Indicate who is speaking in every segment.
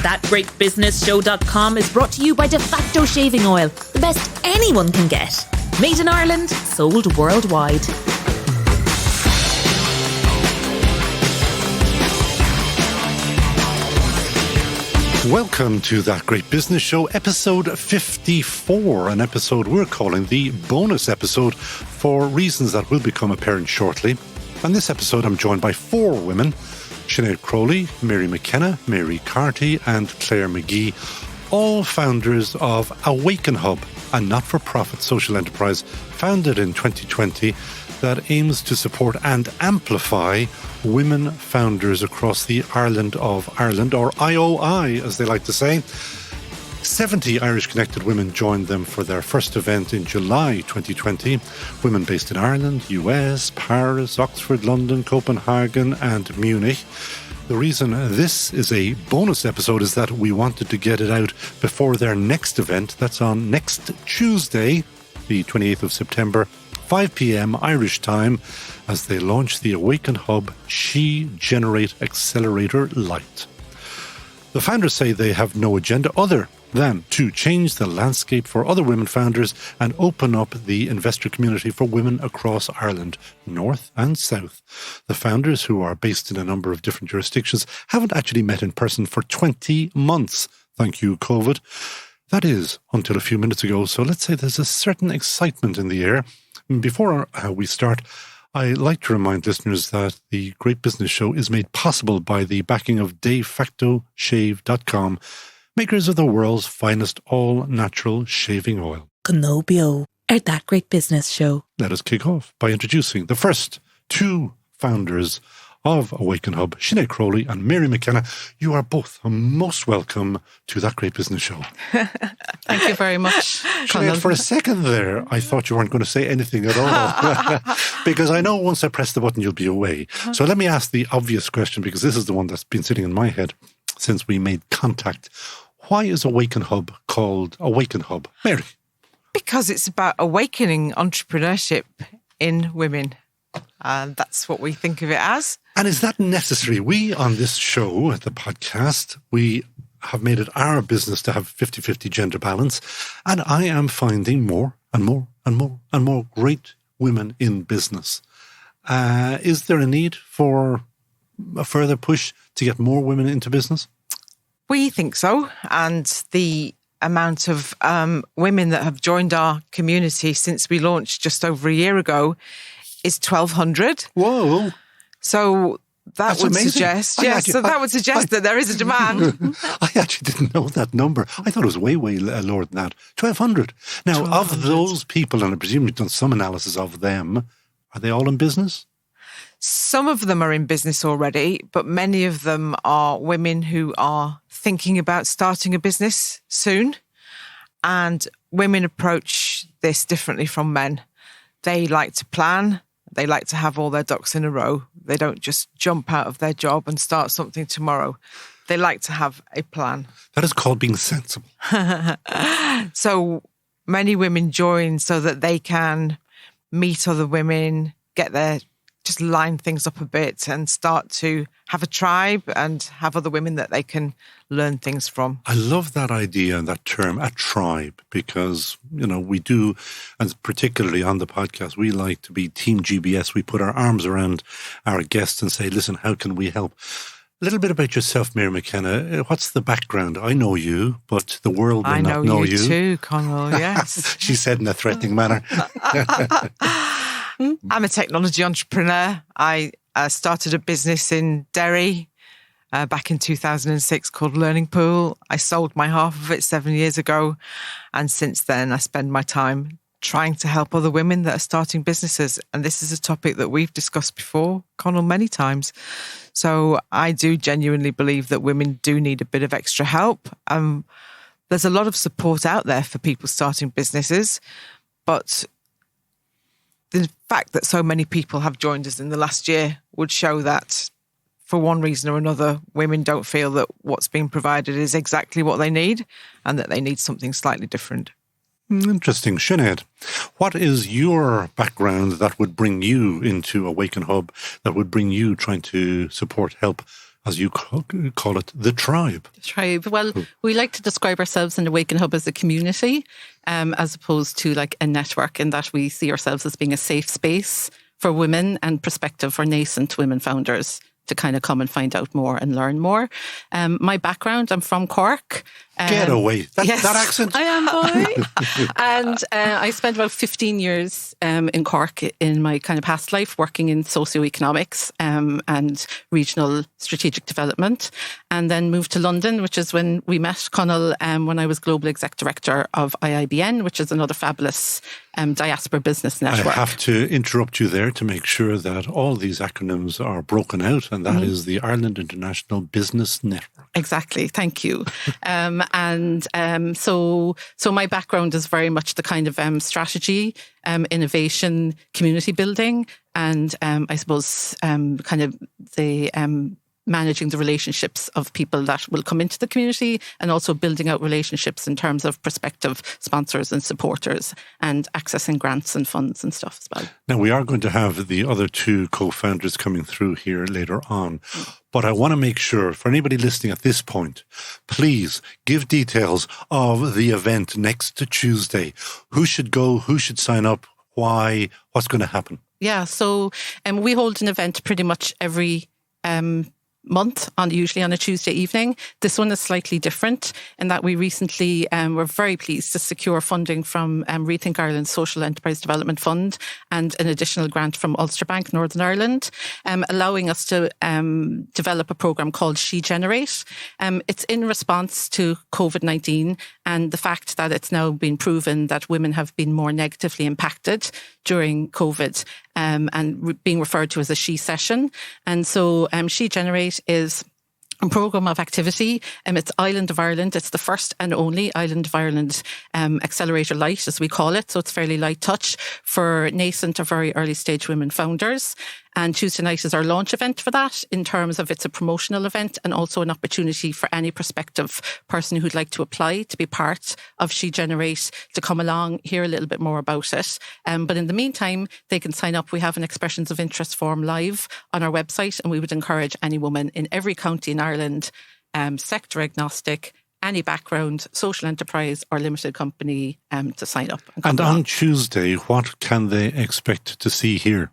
Speaker 1: ThatGreatBusinessShow.com is brought to you by De Facto Shaving Oil, the best anyone can get. Made in Ireland, sold worldwide.
Speaker 2: Welcome to That Great Business Show, episode 54, an episode we're calling the bonus episode for reasons that will become apparent shortly. On this episode, I'm joined by four women: Sinead Crowley, Mary McKenna, Mary Carty and Clare McGee, all founders of Awaken Hub, a not-for-profit social enterprise founded in 2020 that aims to support and amplify women founders across the island of Ireland, or IOI, as they like to say. 70 Irish-connected women joined them for their first event in July 2020. Women based in Ireland, US, Paris, Oxford, London, Copenhagen and Munich. The reason this is a bonus episode is that we wanted to get it out before their next event. That's on next Tuesday, the 28th of September, 5 p.m. Irish time, as they launch the Awaken Hub SheGenerate Accelerator Lite. The founders say they have no agenda other than to change the landscape for other women founders and open up the investor community for women across Ireland, north and south. The founders, who are based in a number of different jurisdictions, haven't actually met in person for 20 months. Thank you, COVID. That is, until a few minutes ago. So let's say there's a certain excitement in the air. Before we start, I like to remind listeners that the Great Business Show is made possible by the backing of DeFactoShave.com, makers of the world's finest all-natural shaving oil.
Speaker 1: Conall O That Great Business Show.
Speaker 2: Let us kick off by introducing the first two founders of Awaken Hub, Sinead Crowley and Mary McKenna. You are both most welcome to That Great Business Show.
Speaker 3: Thank you very much.
Speaker 2: Sinead, for a second there, I thought you weren't going to say anything at all. Because I know once I press the button, you'll be away. So let me ask the obvious question, because this is the one that's been sitting in my head since we made contact. Why is Awaken Hub called Awaken Hub? Mary?
Speaker 3: Because it's about awakening entrepreneurship in women. That's what we think of it as.
Speaker 2: And is that necessary? We, on this show, the podcast, we have made it our business to have 50-50 gender balance. And I am finding more and more and more and more great women in business. Is there a need for a further push to get more women into business?
Speaker 3: We think so. And the amount of women that have joined our community since we launched just over a year ago is 1,200.
Speaker 2: Whoa.
Speaker 3: So that would suggest, that would suggest that there is a demand.
Speaker 2: I actually didn't know that number. I thought it was way lower than that. 1,200. Now, 1,200. Of those people, and I presume you've done some analysis of them, are they all in business?
Speaker 3: Some of them are in business already, but many of them are women who are thinking about starting a business soon. And women approach this differently from men. They like to plan. They like to have all their ducks in a row. They don't just jump out of their job and start something tomorrow. They like to have a plan.
Speaker 2: That is called being sensible.
Speaker 3: So many women join so that they can meet other women, just line things up a bit and start to have a tribe and have other women that they can learn things from.
Speaker 2: I love that idea and that term, a tribe, because, we do, and particularly on the podcast, we like to be Team GBS. We put our arms around our guests and say, listen, how can we help? A little bit about yourself, Mary McKenna. What's the background? I know you, but the world will not know you.
Speaker 3: I know you too, Conall, yes.
Speaker 2: She said in a threatening manner.
Speaker 3: I'm a technology entrepreneur. I started a business in Derry back in 2006 called Learning Pool. I sold my half of it 7 years ago. And since then, I spend my time trying to help other women that are starting businesses. And this is a topic that we've discussed before, Conall, many times. So I do genuinely believe that women do need a bit of extra help. There's a lot of support out there for people starting businesses, but the fact that so many people have joined us in the last year would show that for one reason or another, women don't feel that what's being provided is exactly what they need and that they need something slightly different.
Speaker 2: Interesting. Sinead, what is your background that would bring you into Awaken Hub, that would bring you trying to support, help as you call it, the tribe.
Speaker 4: The tribe. Well, we like to describe ourselves in Awaken Hub as a community, as opposed to like a network, in that we see ourselves as being a safe space for women and prospective for nascent women founders to kind of come and find out more and learn more. My background, I'm from Cork.
Speaker 2: Get away.
Speaker 4: Yes,
Speaker 2: that accent.
Speaker 4: I am, boy. And I spent about 15 years in Cork in my kind of past life, working in socioeconomics and regional strategic development, and then moved to London, which is when we met, Conall, when I was Global Exec Director of IIBN, which is another fabulous diaspora business network.
Speaker 2: I have to interrupt you there to make sure that all these acronyms are broken out, and that is the Ireland International Business Network.
Speaker 4: Exactly. Thank you. So my background is very much the kind of strategy, innovation, community building, and I suppose kind of the managing the relationships of people that will come into the community, and also building out relationships in terms of prospective sponsors and supporters, and accessing grants and funds and stuff as well.
Speaker 2: Now, we are going to have the other two co-founders coming through here later on, but I want to make sure, for anybody listening at this point, please give details of the event next Tuesday. Who should go? Who should sign up? Why? What's going to happen?
Speaker 4: Yeah, so we hold an event pretty much every month, usually on a Tuesday evening. This one is slightly different in that we recently were very pleased to secure funding from Rethink Ireland's Social Enterprise Development Fund and an additional grant from Ulster Bank, Northern Ireland, allowing us to develop a programme called SheGenerate. It's in response to COVID-19 and the fact that it's now been proven that women have been more negatively impacted during COVID, and being referred to as a she session. And so SheGenerate is a programme of activity. It's Island of Ireland. It's the first and only Island of Ireland accelerator light, as we call it. So it's fairly light touch for nascent or very early stage women founders. And Tuesday night is our launch event for that, in terms of it's a promotional event and also an opportunity for any prospective person who'd like to apply to be part of SheGenerate to come along, hear a little bit more about it. But in the meantime, they can sign up. We have an expressions of interest form live on our website, and we would encourage any woman in every county in Ireland, sector agnostic, any background, social enterprise or limited company, to sign up.
Speaker 2: And on Tuesday, what can they expect to see here?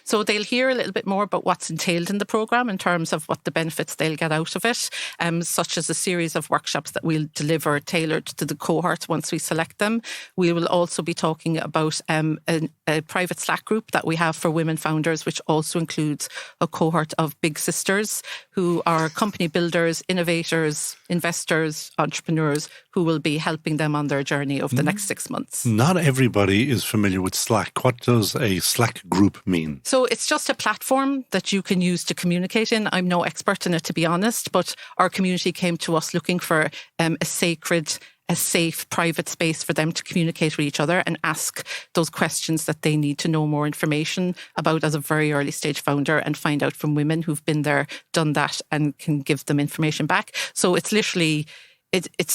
Speaker 4: So they'll hear a little bit more about what's entailed in the programme in terms of what the benefits they'll get out of it, such as a series of workshops that we'll deliver tailored to the cohort once we select them. We will also be talking about a private Slack group that we have for women founders, which also includes a cohort of big sisters who are company builders, innovators, investors, entrepreneurs, who will be helping them on their journey over the next 6 months.
Speaker 2: Not everybody is familiar with Slack. What does a Slack group mean?
Speaker 4: So it's just a platform that you can use to communicate in. I'm no expert in it, to be honest, but our community came to us looking for a safe, private space for them to communicate with each other and ask those questions that they need to know more information about as a very early stage founder, and find out from women who've been there, done that, and can give them information back. So it's literally, it's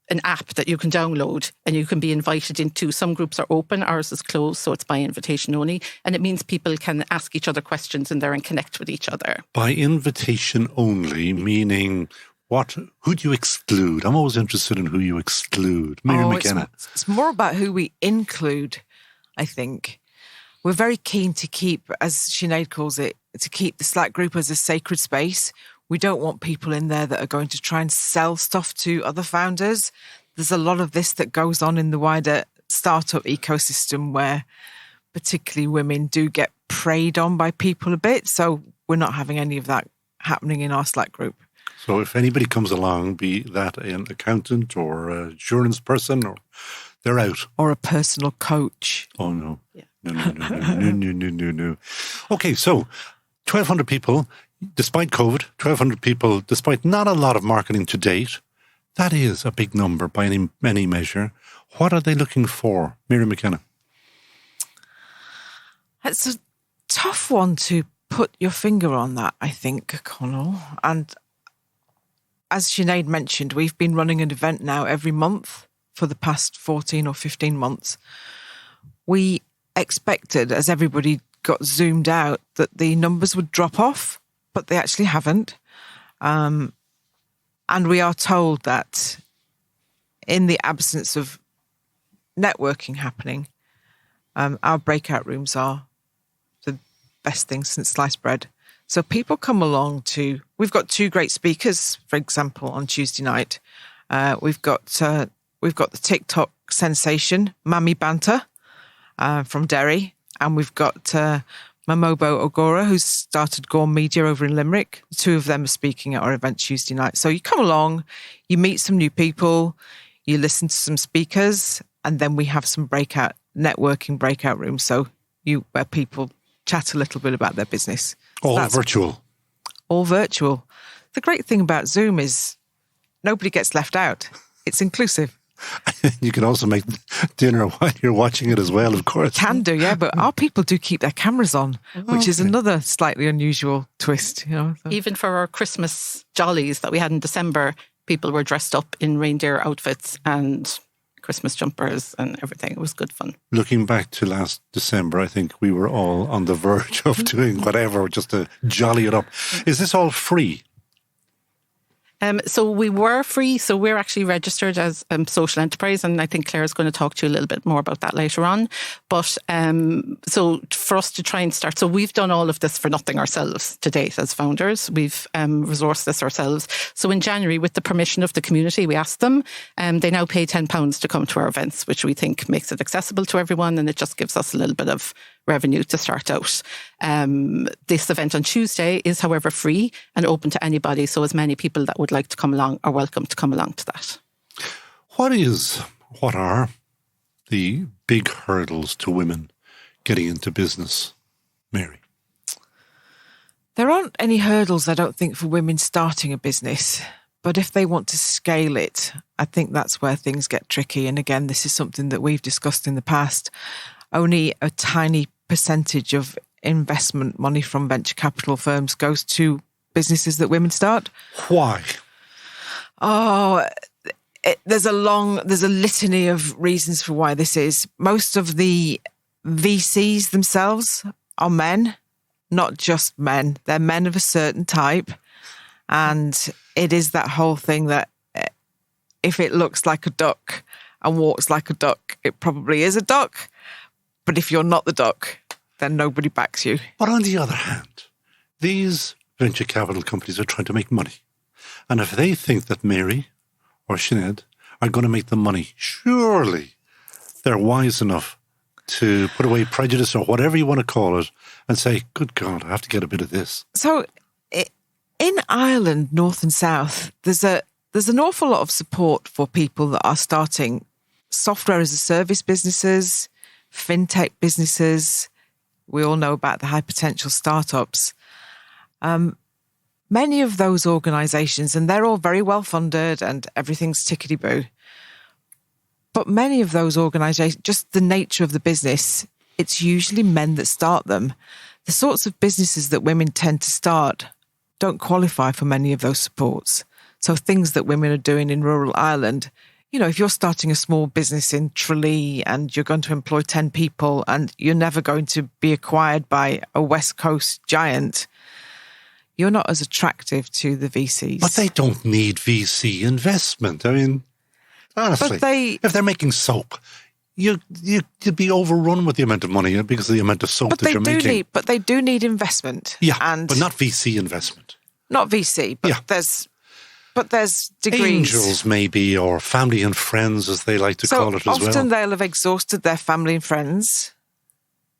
Speaker 4: an app that you can download and you can be invited into. Some groups are open, ours is closed, so it's by invitation only. And it means people can ask each other questions in there and connect with each other.
Speaker 2: By invitation only, meaning what? Who do you exclude? I'm always interested in who you exclude. McKenna.
Speaker 3: It's more about who we include, I think. We're very keen to keep, as Sinead calls it, to keep the Slack group as a sacred space. We don't want people in there that are going to try and sell stuff to other founders. There's a lot of this that goes on in the wider startup ecosystem where particularly women do get preyed on by people a bit. So we're not having any of that happening in our Slack group.
Speaker 2: So if anybody comes along, be that an accountant or an insurance person, or they're out.
Speaker 3: Or a personal coach.
Speaker 2: Oh, no.
Speaker 4: Yeah.
Speaker 2: No. Okay, so 1,200 people. Despite COVID, 1,200 people, despite not a lot of marketing to date, that is a big number by any measure. What are they looking for? McKenna?
Speaker 3: It's a tough one to put your finger on that, I think, Conall. And as Sinead mentioned, we've been running an event now every month for the past 14 or 15 months. We expected, as everybody got zoomed out, that the numbers would drop off but they actually haven't. And we are told that in the absence of networking happening, our breakout rooms are the best thing since sliced bread. So people come along we've got 2 great speakers, for example, on Tuesday night. We've got the TikTok sensation, Mammy Banter, from Derry. And we've got Mamobo Ogora, who's started Gorm Media over in Limerick. The 2 of them are speaking at our event Tuesday night. So you come along, you meet some new people, you listen to some speakers, and then we have some networking breakout rooms. So where people chat a little bit about their business.
Speaker 2: All virtual.
Speaker 3: All virtual. The great thing about Zoom is nobody gets left out. It's inclusive.
Speaker 2: You can also make dinner while you're watching it as well, of course.
Speaker 3: Can do, yeah, but our people do keep their cameras on, which is another slightly unusual twist. So.
Speaker 4: Even for our Christmas jollies that we had in December, people were dressed up in reindeer outfits and Christmas jumpers and everything. It was good fun. Looking
Speaker 2: back to last December, I think we were all on the verge of doing whatever just to jolly it up. Is this all free?
Speaker 4: So we were free. So we're actually registered as social enterprise, and I think Claire's going to talk to you a little bit more about that later on. But so for us to try and start, so we've done all of this for nothing ourselves to date as founders. We've resourced this ourselves. So in January, with the permission of the community, we asked them, they now pay £10 to come to our events, which we think makes it accessible to everyone, and it just gives us a little bit of revenue to start out. This event on Tuesday is, however, free and open to anybody. So as many people that would like to come along are welcome to come along to that.
Speaker 2: What are the big hurdles to women getting into business, Mary?
Speaker 3: There aren't any hurdles, I don't think, for women starting a business. But if they want to scale it, I think that's where things get tricky. And again, this is something that we've discussed in the past. Only a tiny percentage of investment money from venture capital firms goes to businesses that women start.
Speaker 2: Why?
Speaker 3: There's a litany of reasons for why this is. Most of the VCs themselves are men, not just men. They're men of a certain type. And it is that whole thing that if it looks like a duck and walks like a duck, it probably is a duck. But if you're not the duck, then nobody backs you.
Speaker 2: But on the other hand, these venture capital companies are trying to make money. And if they think that Mary or Sinead are going to make the money, surely they're wise enough to put away prejudice or whatever you want to call it and say, good God, I have to get a bit of this.
Speaker 3: So in Ireland, north and south, there's an awful lot of support for people that are starting software as a service businesses, fintech businesses. We all know about the high potential startups. Many of those organisations, and they're all very well funded and everything's tickety-boo. But many of those organisations, just the nature of the business, it's usually men that start them. The sorts of businesses that women tend to start don't qualify for many of those supports. So things that women are doing in rural Ireland, you know, if you're starting a small business in Tralee and you're going to employ 10 people and you're never going to be acquired by a West Coast giant, you're not as attractive to the VCs.
Speaker 2: But they don't need VC investment. I mean, honestly, if they're making soap, you'd be overrun with the amount of money because of the amount of soap that you're making.
Speaker 3: But they do need investment.
Speaker 2: Yeah, but not VC investment.
Speaker 3: Not VC, but there's degrees.
Speaker 2: Angels, maybe, or family and friends, as they like to call it as well.
Speaker 3: So often they'll have exhausted their family and friends.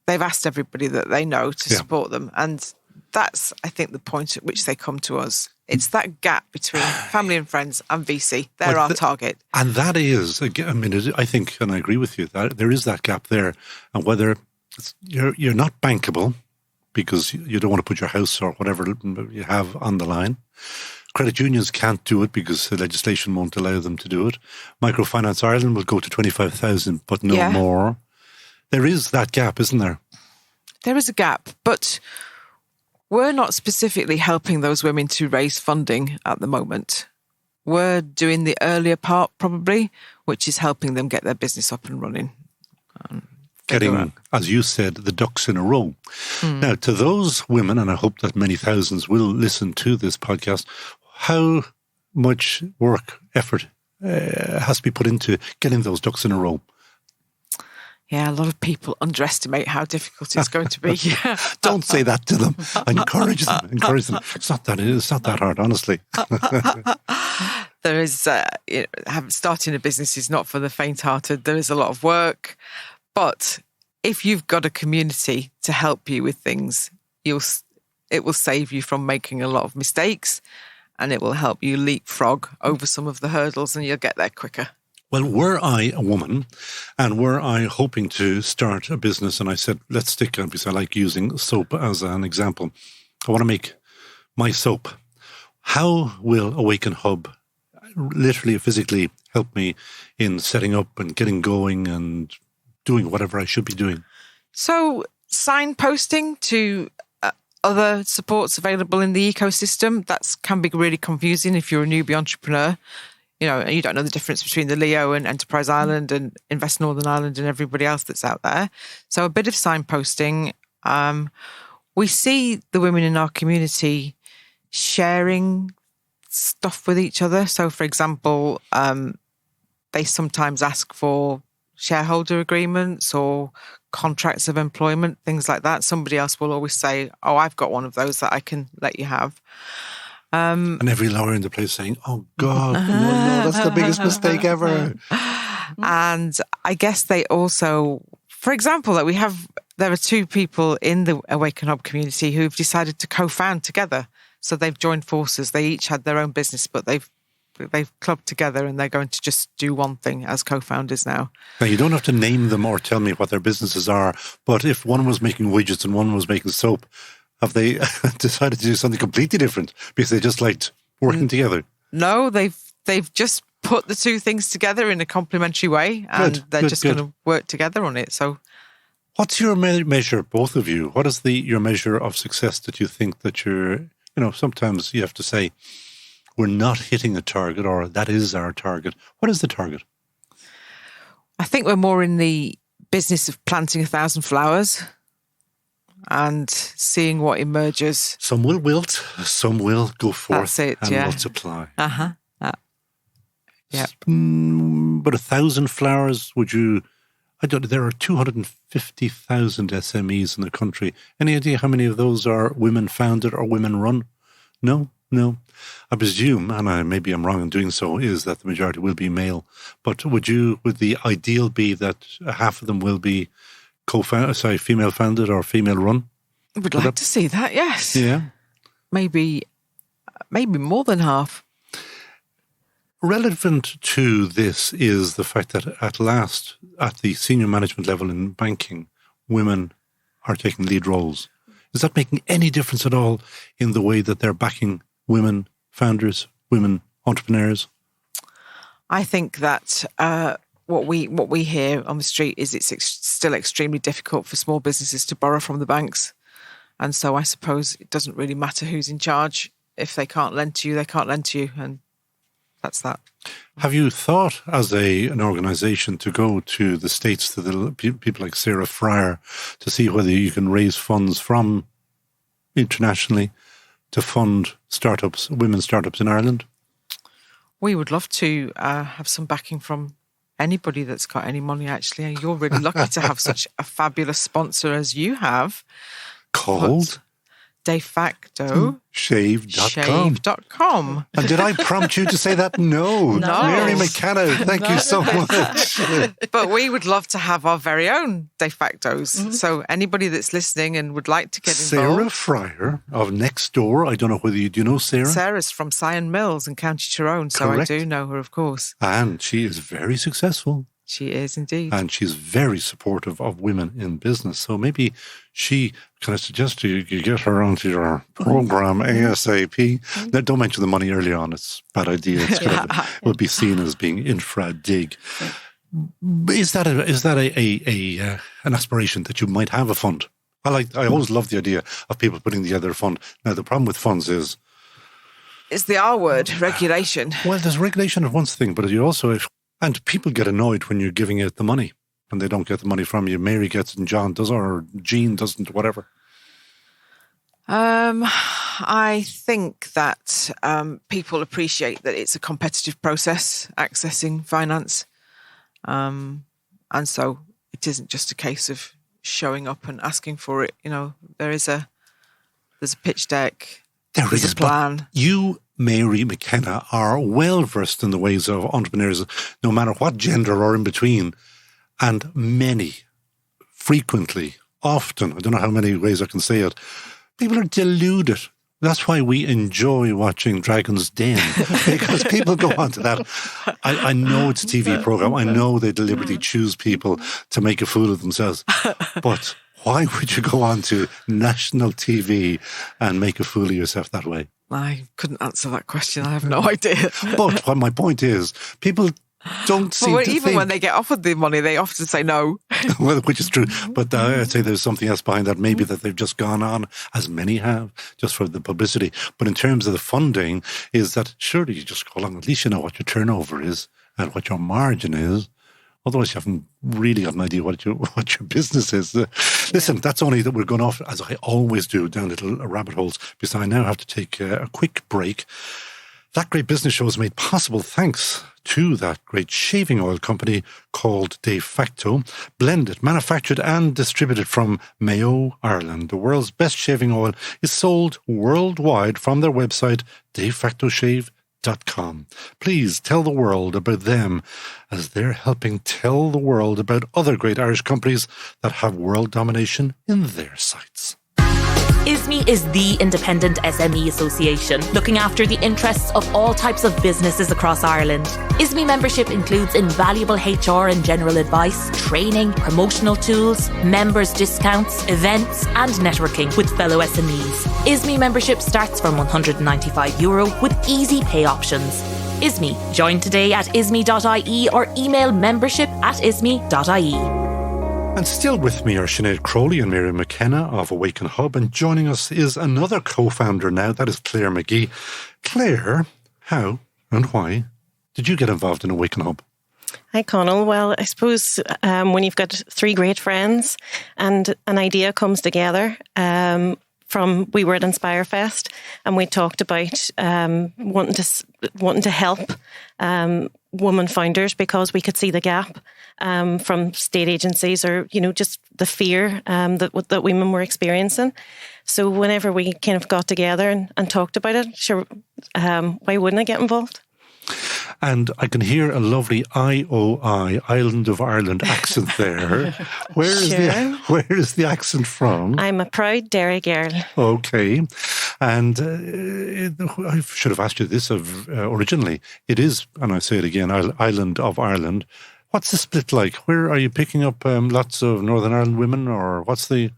Speaker 3: They've asked everybody that they know to support them. And that's, I think, the point at which they come to us. It's that gap between family and friends and VC. They're our target. I think, and I agree with you, that there is that gap there. And whether
Speaker 2: you're not bankable because you don't want to put your house or whatever you have on the line. Credit unions can't do it because the legislation won't allow them to do it. Microfinance Ireland will go to 25,000, but no more. There is that gap, isn't there?
Speaker 3: There is a gap, but we're not specifically helping those women to raise funding at the moment. We're doing the earlier part, probably, which is helping them get their business up and running.
Speaker 2: getting, as you said, the ducks in a row. Now, to those women, and I hope that many thousands will listen to this podcast, how much work, effort has to be put into getting those ducks in a row?
Speaker 3: Yeah, a lot of people underestimate how difficult it's going to be.
Speaker 2: Don't say that to them. Encourage them. It's not that hard, honestly.
Speaker 3: There is, starting a business is not for the faint-hearted. There is a lot of work. But if you've got a community to help you with things, it will save you from making a lot of mistakes, and it will help you leapfrog over some of the hurdles, and you'll get there quicker.
Speaker 2: Well, were I a woman and were I hoping to start a business, and I said, let's stick on, because I like using soap as an example. I want to make my soap. How will Awaken Hub literally, physically help me in setting up and getting going and doing whatever I should be doing?
Speaker 3: So signposting to other supports available in the ecosystem, that can be really confusing if you're a newbie entrepreneur. You know, you don't know the difference between the Leo and Enterprise Island and Invest Northern Ireland and everybody else that's out there. So a bit of signposting. We see the women in our community sharing stuff with each other. So, for example, they sometimes ask for shareholder agreements or contracts of employment, things like that. Somebody else will always say, oh, I've got one of those that I can let you have.
Speaker 2: And every lawyer in the place saying, oh, God, no, that's the biggest mistake ever.
Speaker 3: And I guess they also, for example, there are two people in the Awaken Hub community who've decided to co-found together. So they've joined forces. They each had their own business, but they've clubbed together and they're going to just do one thing as co-founders now.
Speaker 2: Now, you don't have to name them or tell me what their businesses are, but if one was making widgets and one was making soap, have they decided to do something completely different because they just liked working together? No,
Speaker 3: they've just put the two things together in a complementary way, and they're just going to work together on it. So,
Speaker 2: what's your measure, both of you? What is your measure of success that you think that you're, sometimes you have to say, we're not hitting a target, or that is our target. What is the target?
Speaker 3: I think we're more in the business of planting 1,000 flowers and seeing what emerges.
Speaker 2: Some will wilt, some will go forth and multiply.
Speaker 3: Yeah.
Speaker 2: But 1,000 flowers, there are 250,000 SMEs in the country. Any idea how many of those are women founded or women run? No. I presume, and maybe I'm wrong in doing so, is that the majority will be male. But would the ideal be that half of them will be female founded or female run?
Speaker 3: Would like to see that, yes.
Speaker 2: Yeah.
Speaker 3: Maybe more than half.
Speaker 2: Relevant to this is the fact that at last, at the senior management level in banking, women are taking lead roles. Is that making any difference at all in the way that they're backing women founders, women entrepreneurs?
Speaker 3: I think that what we hear on the street is it's still extremely difficult for small businesses to borrow from the banks. And so I suppose it doesn't really matter who's in charge. If they can't lend to you, they can't lend to you. And that's that.
Speaker 2: Have you thought as an organisation to go to the States, to the people like Sarah Fryer, to see whether you can raise funds from internationally to fund startups, women's startups in Ireland?
Speaker 3: We would love to have some backing from anybody that's got any money, actually. You're really lucky to have such a fabulous sponsor as you have.
Speaker 2: Called?
Speaker 3: De facto.
Speaker 2: Shave.com. And did I prompt you to say that? No. Mary McKenna, thank you so much.
Speaker 3: But we would love to have our very own de factos. Mm-hmm. So anybody that's listening and would like to get involved.
Speaker 2: Sarah Fryer of Next Door. I don't know whether do you know Sarah?
Speaker 3: Sarah's from Sion Mills in County Tyrone, so correct. I do know her, of course.
Speaker 2: And she is very successful.
Speaker 3: She is indeed.
Speaker 2: And she's very supportive of women in business. So maybe can I suggest you get her onto your program ASAP? Now, don't mention the money early on. It's a bad idea. It would be seen as being infra-dig. Is that an aspiration that you might have a fund? I always love the idea of people putting together a fund. Now, the problem with funds is...
Speaker 3: It's the R word, regulation.
Speaker 2: Well, there's regulation of one thing, but you also... And people get annoyed when you're giving out the money. and they don't get the money from you? Mary gets it and John doesn't, or Jean doesn't, whatever.
Speaker 3: I think that people appreciate that it's a competitive process accessing finance. And so it isn't just a case of showing up and asking for it. You know, there's a pitch deck, there's a plan.
Speaker 2: But you, Mary, McKenna, are well versed in the ways of entrepreneurs, no matter what gender or in between. And many, frequently, often, I don't know how many ways I can say it, people are deluded. That's why we enjoy watching Dragon's Den, because people go on to that. I know it's a TV program. I know they deliberately choose people to make a fool of themselves. But why would you go on to national TV and make a fool of yourself that way?
Speaker 3: I couldn't answer that question. I have no idea.
Speaker 2: But what my point is, people don't seem to
Speaker 3: even
Speaker 2: think,
Speaker 3: when they get offered the money, they often say no.
Speaker 2: well, which is true. But I'd say there's something else behind that. Maybe that they've just gone on, as many have, just for the publicity. But in terms of the funding, is that surely you just go along. At least you know what your turnover is and what your margin is. Otherwise, you haven't really got an idea what your business is. Listen, that's only that we're going off, as I always do, down little rabbit holes, because I now have to take a quick break. That great business show is made possible thanks to that great shaving oil company called De Facto, blended, manufactured and distributed from Mayo, Ireland. The world's best shaving oil is sold worldwide from their website, defactoshave.com. Please tell the world about them, as they're helping tell the world about other great Irish companies that have world domination in their sights.
Speaker 1: ISME is the independent SME association, looking after the interests of all types of businesses across Ireland. ISME membership includes invaluable HR and general advice, training, promotional tools, members' discounts, events and networking with fellow SMEs. ISME membership starts from €195 with easy pay options. ISME. Join today at isme.ie or email membership@isme.ie.
Speaker 2: And still with me are Sinead Crowley and Mary McKenna of Awaken Hub, and joining us is another co-founder now, that is Clare McGee. Clare, how and why did you get involved in Awaken Hub?
Speaker 5: Hi, Conall. Well, I suppose when you've got three great friends and an idea comes together, we were at Inspirefest and we talked about wanting to help women founders, because we could see the gap from state agencies, or just the fear that women were experiencing. So whenever we kind of got together and talked about it, sure, why wouldn't I get involved?
Speaker 2: And I can hear a lovely IOI, Island of Ireland accent there. Where is the accent from?
Speaker 5: I'm a proud Derry girl.
Speaker 2: Okay. And I should have asked you this originally. It is, and I say it again, Island of Ireland. What's the split like? Where are you picking up lots of Northern Ireland women, or what's that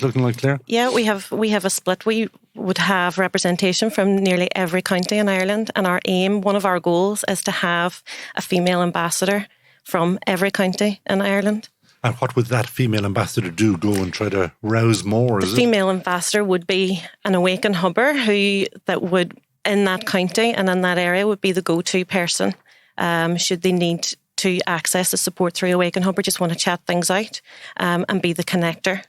Speaker 2: looking like, Clare?
Speaker 5: Yeah, we have a split. We would have representation from nearly every county in Ireland, and our aim, one of our goals, is to have a female ambassador from every county in Ireland.
Speaker 2: And what would that female ambassador do? Go and try to rouse more?
Speaker 5: The female ambassador would be an Awaken Hubber that would, in that county and in that area, would be the go-to person should they need to access the support through Awaken Hub, or just want to chat things out, and be the connector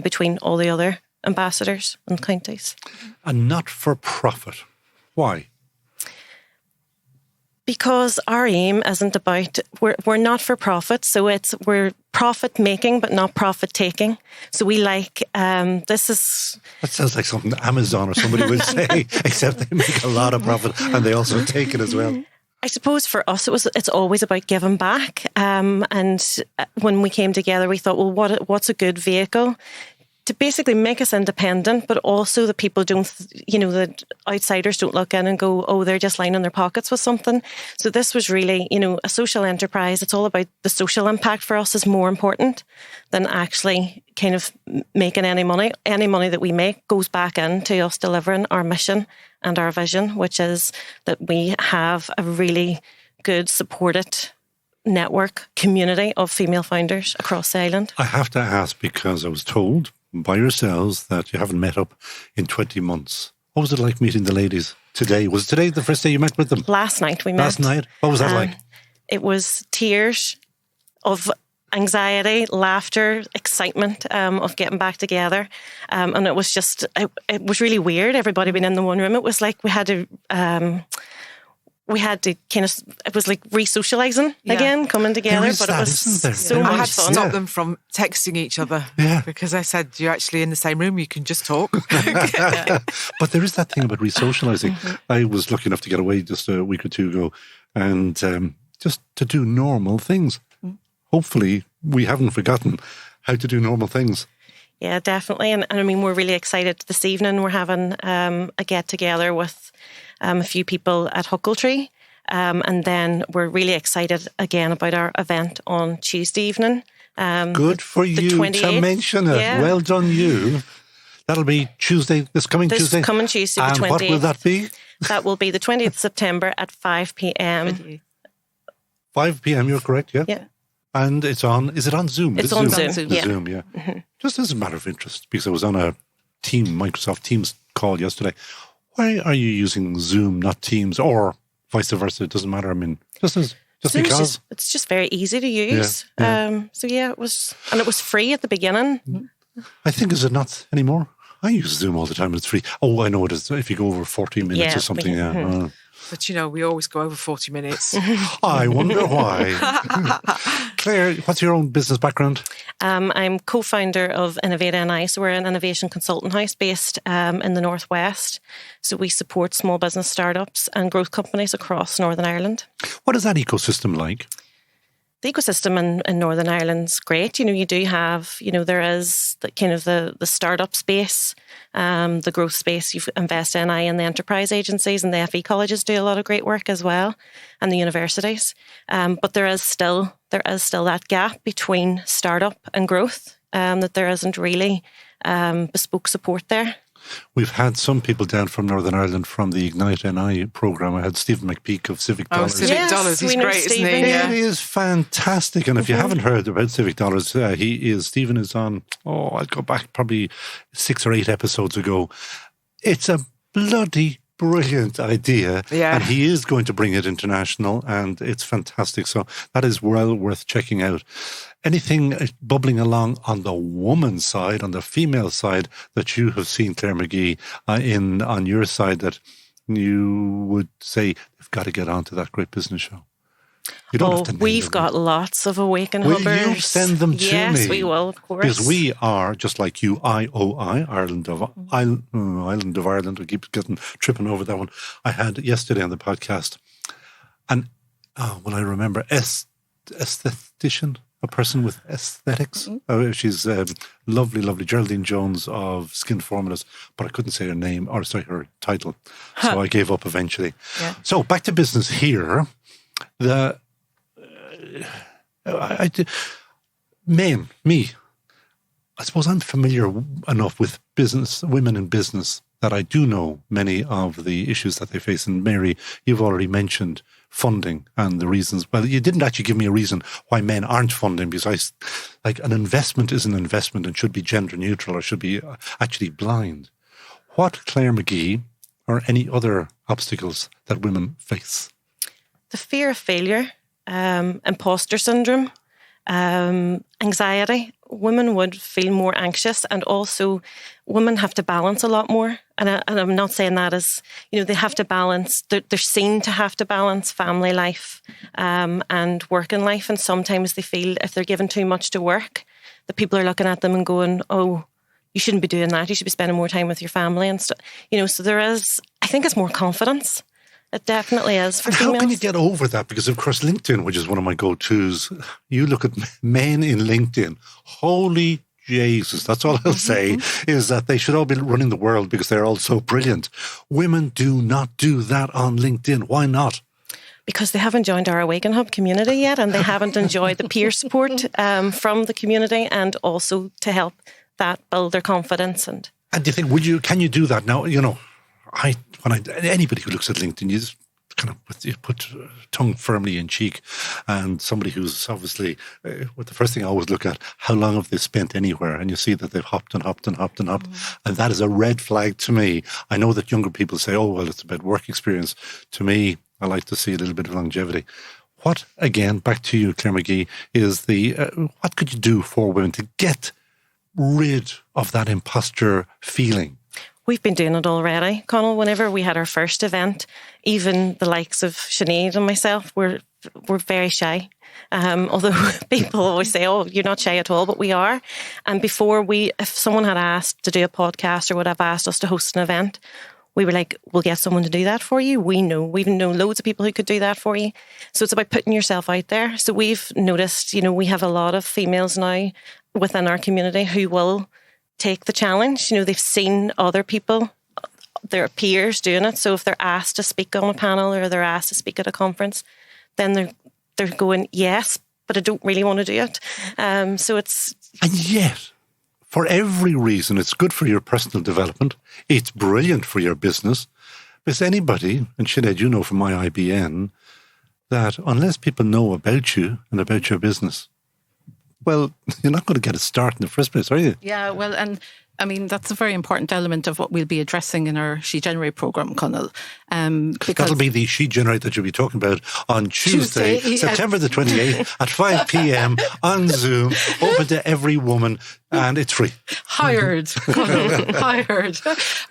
Speaker 5: between all the other ambassadors and counties.
Speaker 2: A not-for-profit. Why?
Speaker 5: Because our aim isn't about, we're not for profit, so we're profit making but not profit taking. So we like that
Speaker 2: sounds like something Amazon or somebody would say, except they make a lot of profit and they also take it as well.
Speaker 5: I suppose for us it's always about giving back. And when we came together, we thought, well, what's a good vehicle to basically make us independent, but also that people don't, that outsiders don't look in and go, oh, they're just lining their pockets with something. So this was really, a social enterprise. It's all about the social impact for us is more important than actually kind of making any money. Any money that we make goes back into us delivering our mission and our vision, which is that we have a really good supported network community of female founders across the island.
Speaker 2: I have to ask, because I was told by yourselves that you haven't met up in 20 months. What was it like meeting the ladies today? Was today the first day you met with them?
Speaker 5: Last night we met.
Speaker 2: Last night? What was that like?
Speaker 5: It was tears of anxiety, laughter, excitement of getting back together. And it was just, it was really weird. Everybody being in the one room. It was like we had to kind of, it was like re-socialising again, coming together.
Speaker 2: There is
Speaker 5: but
Speaker 2: that,
Speaker 5: it was
Speaker 2: isn't there?
Speaker 5: so
Speaker 2: There
Speaker 5: much
Speaker 3: I had to
Speaker 5: fun.
Speaker 3: stop them from texting each other because I said, you're actually in the same room, you can just talk.
Speaker 2: But there is that thing about re-socialising. I was lucky enough to get away just a week or two ago and just to do normal things. Hopefully we haven't forgotten how to do normal things.
Speaker 5: Yeah, definitely. And I mean, we're really excited this evening. We're having a get-together with a few people at Huckletree. And then we're really excited again about our event on Tuesday evening.
Speaker 2: Good for you
Speaker 5: 28th.
Speaker 2: To mention it.
Speaker 5: Yeah.
Speaker 2: Well done you. That'll be Tuesday, this coming Tuesday.
Speaker 5: This coming Tuesday, the 28th.
Speaker 2: And what will that be?
Speaker 5: That will be the 20th of September at 5 p.m.
Speaker 2: 5 p.m, you're correct, yeah?
Speaker 5: Yeah.
Speaker 2: And it's on, is it on Zoom?
Speaker 5: It's on Zoom, yeah.
Speaker 2: Zoom, yeah. Just as a matter of interest, because I was on a Microsoft Teams call yesterday. Why are you using Zoom, not Teams, or vice versa? It doesn't matter. I mean, just because.
Speaker 5: It's just very easy to use.
Speaker 2: Yeah.
Speaker 5: So yeah, it was free at the beginning.
Speaker 2: I think, is it not anymore? I use Zoom all the time. It's free. Oh, I know it is. If you go over 14 minutes or something, yeah.
Speaker 3: But, we always go over 40 minutes.
Speaker 2: I wonder why. Claire, what's your own business background?
Speaker 5: I'm co-founder of Innovate NI, so we're an innovation consultant house based in the Northwest. So we support small business startups and growth companies across Northern Ireland.
Speaker 2: What is that ecosystem like?
Speaker 5: The ecosystem in Northern Ireland's great. You do have, there is the kind of the startup space, the growth space. You invest NI in the enterprise agencies, and the FE colleges do a lot of great work as well, and the universities. But there is still that gap between startup and growth, that there isn't really bespoke support there.
Speaker 2: We've had some people down from Northern Ireland from the Ignite NI programme. I had Stephen McPeak of Civic Dollars.
Speaker 3: Civic Dollars, he's great, isn't he?
Speaker 2: Yeah. He is fantastic. And if you haven't heard about Civic Dollars, Stephen is on, I'll go back probably 6 or 8 episodes ago. It's a bloody brilliant idea.
Speaker 3: Yeah.
Speaker 2: And he is going to bring it international, and it's fantastic. So that is well worth checking out. Anything bubbling along on the woman's side, on the female side, that you have seen, Clare McGee, on your side, that you would say they've got to get onto that great business show? You don't have to name
Speaker 5: we've
Speaker 2: them.
Speaker 5: Got lots of Awaken
Speaker 2: Will
Speaker 5: Hubbers.
Speaker 2: you send them to me?
Speaker 5: Yes, we will, of course.
Speaker 2: Because we are, just like you, IOI, Island of Ireland. I keep tripping over that one. I had yesterday on the podcast, and when I remember, aesthetician, a person with aesthetics. She's lovely, lovely Geraldine Jones of Skin Formulas, but I couldn't say her name, or sorry, her title. So I gave up eventually. Yeah. So back to business here. Me, I suppose I'm familiar enough with business, women in business, that I do know many of the issues that they face. And Mary, you've already mentioned funding and the reasons. Well, you didn't actually give me a reason why men aren't funding, because an investment is an investment and should be gender neutral, or should be actually blind. What, Clare McGee, are any other obstacles that women face?
Speaker 5: The fear of failure, imposter syndrome, anxiety. Women would feel more anxious, and also women have to balance a lot more. And I'm not saying that as, they have to balance, they're seen to have to balance family life and working life. And sometimes they feel if they're given too much to work, that people are looking at them and going, oh, you shouldn't be doing that. You should be spending more time with your family and stuff. So there is, I think it's more confidence. It definitely is for females.
Speaker 2: How can you get over that? Because, of course, LinkedIn, which is one of my go-tos, you look at men in LinkedIn, holy Jesus, that's all I'll say, is that they should all be running the world because they're all so brilliant. Women do not do that on LinkedIn. Why not?
Speaker 5: Because they haven't joined our Awaken Hub community yet, and they haven't enjoyed the peer support from the community, and also to help that build their confidence. And
Speaker 2: do you think, can you do that now? Anybody who looks at LinkedIn, you just kind of put tongue firmly in cheek, and somebody who's obviously, the first thing I always look at, how long have they spent anywhere? And you see that they've hopped and hopped and hopped and hopped. And that is a red flag to me. I know that younger people say, oh, well, it's about work experience. To me, I like to see a little bit of longevity. What, again, back to you, Clare McGee, is what could you do for women to get rid of that imposter feeling?
Speaker 5: We've been doing it already, Conall. Whenever we had our first event, even the likes of Sinead and myself were very shy. Although people always say, oh, you're not shy at all, but we are. And before if someone had asked to do a podcast or would have asked us to host an event, we were like, we'll get someone to do that for you. We've known loads of people who could do that for you. So it's about putting yourself out there. So we've noticed, we have a lot of females now within our community who will take the challenge. They've seen other people, their peers doing it. So if they're asked to speak on a panel or they're asked to speak at a conference, then they're going, yes, but I don't really want to do it. So it's...
Speaker 2: And yet, for every reason, it's good for your personal development. It's brilliant for your business. Because anybody, and Sinead, you know from my IBN, that unless people know about you and about your business, well, you're not going to get a start in the first place, are you?
Speaker 4: Yeah, well, and I mean, that's a very important element of what we'll be addressing in our SheGenerate programme, Conall.
Speaker 2: That'll be the SheGenerate that you'll be talking about on Tuesday, September the 28th at 5 p.m. on Zoom, open to every woman, and it's free.
Speaker 4: Hired, Conall, hired.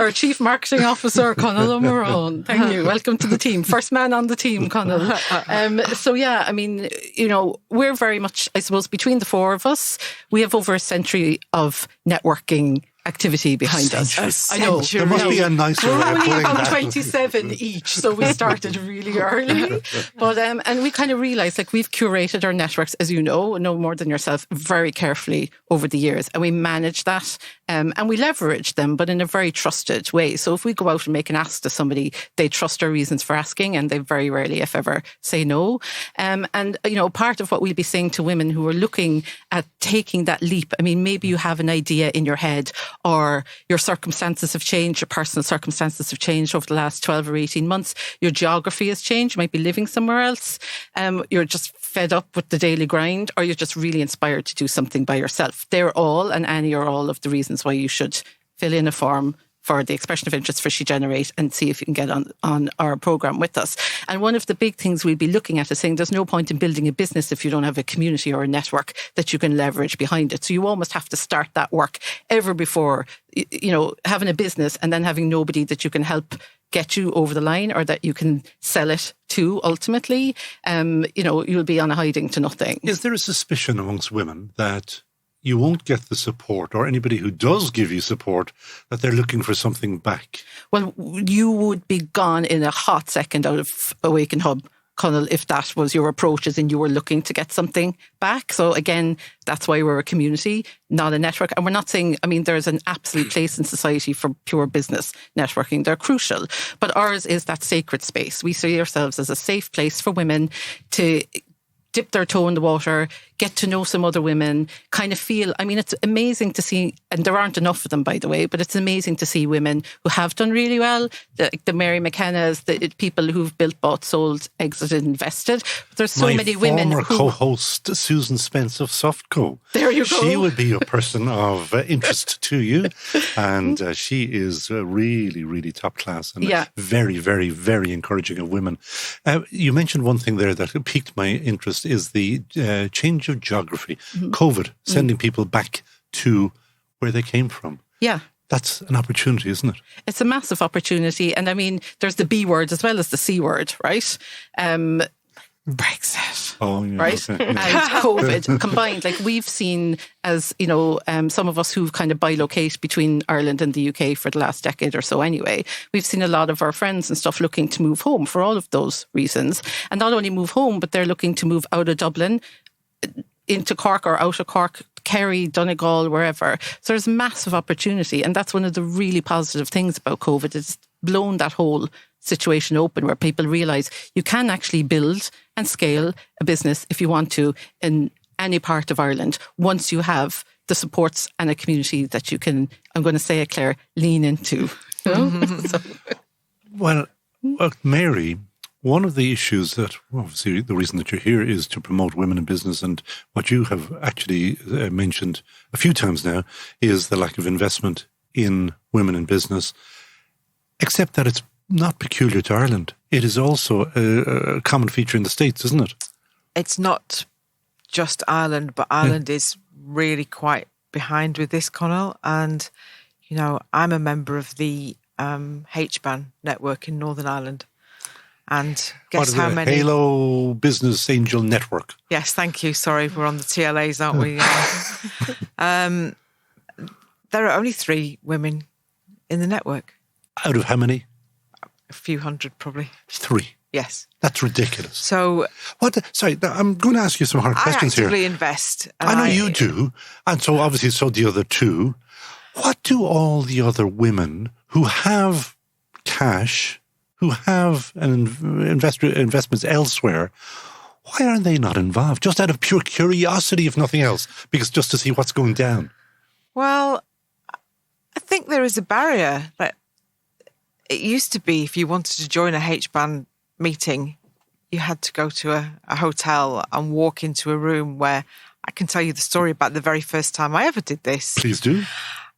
Speaker 4: Our Chief Marketing Officer, Conall O Morain. Thank you. Welcome to the team. First man on the team, Conall. So, yeah, I mean, we're very much, I suppose, between the four of us, we have over a century of networking activity behind us. I know.
Speaker 2: There must be a nicer way of
Speaker 4: only
Speaker 2: putting
Speaker 4: about
Speaker 2: that.
Speaker 4: 27 each, so we started really early. But and we kind of realised, we've curated our networks, as you know, no more than yourself, very carefully over the years, and we manage that and we leverage them, but in a very trusted way. So if we go out and make an ask to somebody, they trust our reasons for asking, and they very rarely, if ever, say no. And part of what we'll be saying to women who are looking at taking that leap, I mean, maybe you have an idea in your head, or your circumstances have changed, your personal circumstances have changed over the last 12 or 18 months. Your geography has changed. You might be living somewhere else. You're just fed up with the daily grind, or you're just really inspired to do something by yourself. They're all, and any or all of the reasons why you should fill in a form for the expression of interest for SheGenerate and see if you can get on our programme with us. And one of the big things we'll be looking at is saying there's no point in building a business if you don't have a community or a network that you can leverage behind it. So you almost have to start that work ever before, having a business and then having nobody that you can help get you over the line or that you can sell it to ultimately. You'll be on a hiding to nothing.
Speaker 2: Is there a suspicion amongst women that you won't get the support, or anybody who does give you support, that they're looking for something back?
Speaker 4: Well, you would be gone in a hot second out of Awaken Hub, Conall, if that was your approach, as in you were looking to get something back. So again, that's why we're a community, not a network. And we're not saying, there's an absolute place in society for pure business networking. They're crucial. But ours is that sacred space. We see ourselves as a safe place for women to dip their toe in the water, get to know some other women, kind of feel, it's amazing to see, and there aren't enough of them, by the way, but it's amazing to see women who have done really well, the Mary McKennas, the people who've built, bought, sold, exited, invested. But there's so many women
Speaker 2: who... My former co-host, Susan Spence of Softco.
Speaker 4: There you go.
Speaker 2: She would be a person of interest to you, and she is really, really top class and very, very, very encouraging of women. You mentioned one thing there that piqued my interest, is the change of geography. Mm-hmm. COVID, sending people back to where they came from. Yeah. That's an opportunity, isn't it?
Speaker 4: It's a massive opportunity. And there's the B word as well as the C word, right? Brexit.
Speaker 2: Oh, yeah.
Speaker 4: Right?
Speaker 2: Okay, yeah.
Speaker 4: And COVID combined. We've seen, as some of us who've kind of bilocate between Ireland and the UK for the last decade or so anyway, we've seen a lot of our friends and stuff looking to move home for all of those reasons. And not only move home, but they're looking to move out of Dublin into Cork or out of Cork, Kerry, Donegal, wherever. So there's massive opportunity. And that's one of the really positive things about COVID. It's blown that whole situation open where people realise you can actually build and scale a business if you want to in any part of Ireland once you have the supports and a community that you can, I'm going to say it, Claire, lean into.
Speaker 2: Well, Mary, one of the issues that, obviously the reason that you're here is to promote women in business, and what you have actually mentioned a few times now is the lack of investment in women in business, except that it's not peculiar to Ireland. It is also a common feature in the States, isn't it?
Speaker 3: it's not just Ireland, but Ireland is really quite behind with this, Conall. And, you know, I'm a member of the HBAN network in Northern Ireland. And guess how many?
Speaker 2: Halo Business Angel Network.
Speaker 3: Yes, thank you. Sorry, we're on the TLAs, aren't we? There are only 3 women in the network.
Speaker 2: Out of how many?
Speaker 3: A few hundred, probably.
Speaker 2: 3.
Speaker 3: Yes.
Speaker 2: That's ridiculous.
Speaker 3: So,
Speaker 2: Sorry, I'm going to ask you some hard questions here.
Speaker 3: I actively invest.
Speaker 2: I know you do, and so obviously so the other 2. What do all the other women who have cash, who have investments elsewhere, why are they not involved? Just out of pure curiosity, if nothing else, because just to see what's going down.
Speaker 3: Well, I think there is a barrier. Like, it used to be if you wanted to join a HBAN meeting, you had to go to a hotel and walk into a room where I can tell you the story about the very first time I ever did this.
Speaker 2: Please do.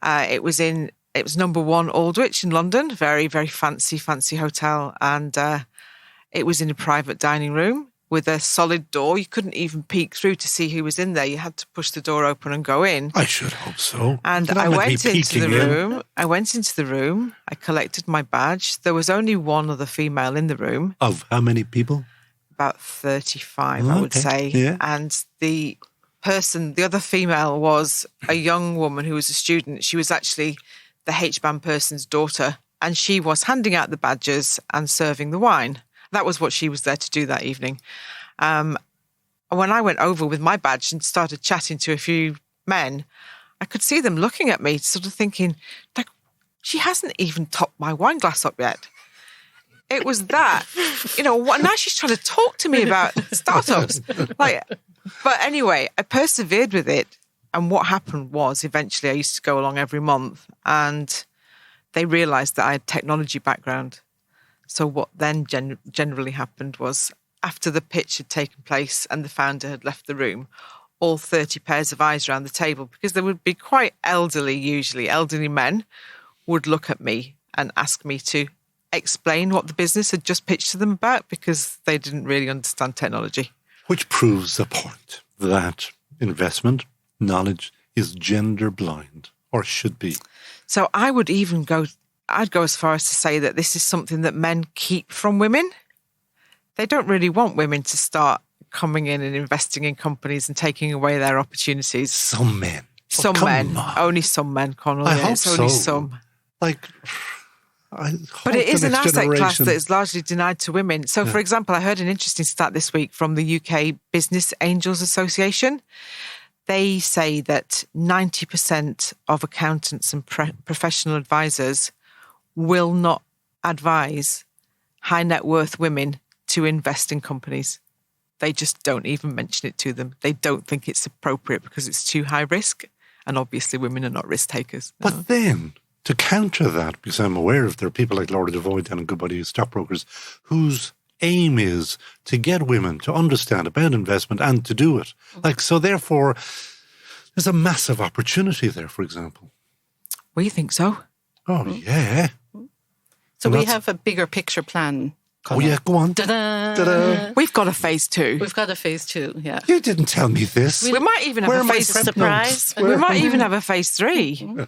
Speaker 3: It was number 1 Aldwych in London, very, very fancy hotel. And it was in a private dining room with a solid door. You couldn't even peek through to see who was in there. You had to push the door open and go in.
Speaker 2: I should hope so.
Speaker 3: And I went into the room. I collected my badge. There was only one other female in the room.
Speaker 2: Of how many people?
Speaker 3: About 35, I would say.
Speaker 2: Yeah.
Speaker 3: And the other female was a young woman who was a student. She was actually the HBAN person's daughter, and she was handing out the badges and serving the wine. That was what she was there to do that evening. When I went over with my badge and started chatting to a few men, I could see them looking at me, sort of thinking, like, she hasn't even topped my wine glass up yet. It was that, now she's trying to talk to me about startups. But anyway, I persevered with it. And what happened was eventually I used to go along every month, and they realised that I had technology background. So what then generally happened was, after the pitch had taken place and the founder had left the room, all 30 pairs of eyes around the table, because there would be quite elderly men, would look at me and ask me to explain what the business had just pitched to them about, because they didn't really understand technology. Which
Speaker 2: proves the point that investment knowledge is gender blind, or should be.
Speaker 3: So I'd go as far as to say that this is something that men keep from women. They don't really want women to start coming in and investing in companies and taking away their opportunities.
Speaker 2: Some men.
Speaker 3: Only some men, Conall.
Speaker 2: I hope
Speaker 3: it's only
Speaker 2: so.
Speaker 3: some.
Speaker 2: But
Speaker 3: it is an asset class that is largely denied to women. So, for example, I heard an interesting stat this week from the UK Business Angels Association. They say that 90% of accountants and professional advisors will not advise high net worth women to invest in companies. They just don't even mention it to them. They don't think it's appropriate because it's too high risk. And obviously women are not risk takers.
Speaker 2: But then, to counter that, because I'm aware of there are people like Laura Devoy down in Goodbody Stockbrokers whose aim is to get women to understand about investment and to do it. So therefore, there's a massive opportunity there, for example.
Speaker 3: We think so.
Speaker 2: Oh, yeah.
Speaker 4: So we have a bigger picture plan.
Speaker 2: Oh, yeah, go on.
Speaker 4: Ta-da!
Speaker 2: Ta-da.
Speaker 3: We've got a phase 2.
Speaker 4: We've got a phase 2, yeah.
Speaker 2: You didn't tell me this.
Speaker 3: We might even have a phase
Speaker 5: surprise.
Speaker 3: We might even have a phase 3.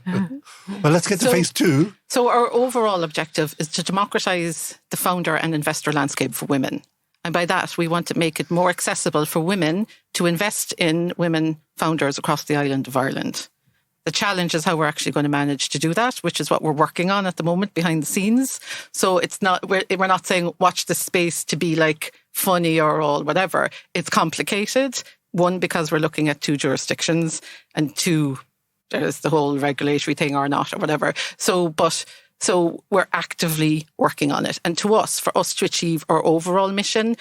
Speaker 2: Well, let's get to phase 2.
Speaker 4: So our overall objective is to democratise the founder and investor landscape for women. And by that, we want to make it more accessible for women to invest in women founders across the island of Ireland. The challenge is how we're actually going to manage to do that, which is what we're working on at the moment behind the scenes. So it's not, we're not saying watch this space to be like funny or all whatever. It's complicated. 1, because we're looking at 2 jurisdictions, and 2, there's the whole regulatory thing or not or whatever. So we're actively working on it. And for us to achieve our overall mission,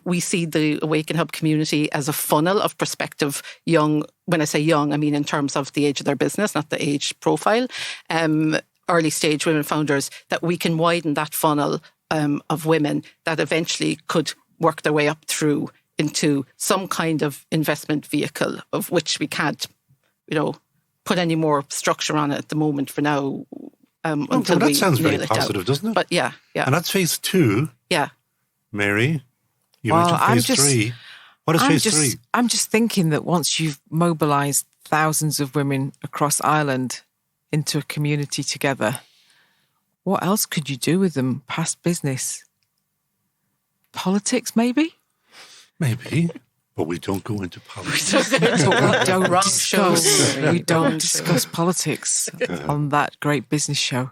Speaker 4: we see the Awaken Hub community as a funnel of prospective young, when I say young, I mean in terms of the age of their business, not the age profile, early stage women founders, that we can widen that funnel of women that eventually could work their way up through into some kind of investment vehicle, of which we can't, put any more structure on it at the moment for now. Until
Speaker 2: that sounds very
Speaker 4: nail it
Speaker 2: positive,
Speaker 4: down.
Speaker 2: doesn't it?
Speaker 4: But yeah.
Speaker 2: And that's phase 2.
Speaker 4: Yeah.
Speaker 2: Mary, you mentioned phase 3. What is phase 3?
Speaker 3: I'm just thinking that once you've mobilised thousands of women across Ireland into a community together, what else could you do with them past business? Politics, maybe?
Speaker 2: Maybe, but we don't go into politics.
Speaker 3: We don't discuss politics on that great business show.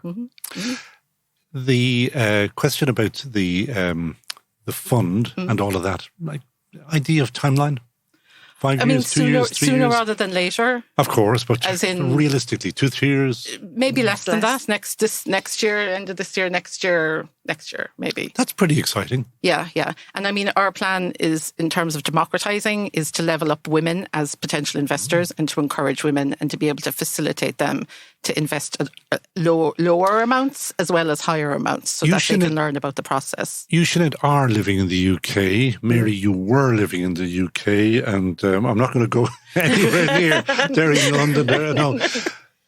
Speaker 2: The question about the fund and all of that, like, idea of timeline? 5 years, 2 years, 3 years?
Speaker 4: Sooner rather than later.
Speaker 2: Of course, but
Speaker 4: as in,
Speaker 2: realistically, 2-3 years?
Speaker 4: Maybe less than that. Next year, end of this year, next year, maybe.
Speaker 2: That's pretty exciting.
Speaker 4: Yeah. And I mean, our plan is, in terms of democratizing, is to level up women as potential investors and to encourage women and to be able to facilitate them to invest lower amounts as well as higher amounts so that they can learn about the process.
Speaker 2: You, Sinead, are living in the UK. Mary, you were living in the UK, and I'm not going to go anywhere near Derry, London. No.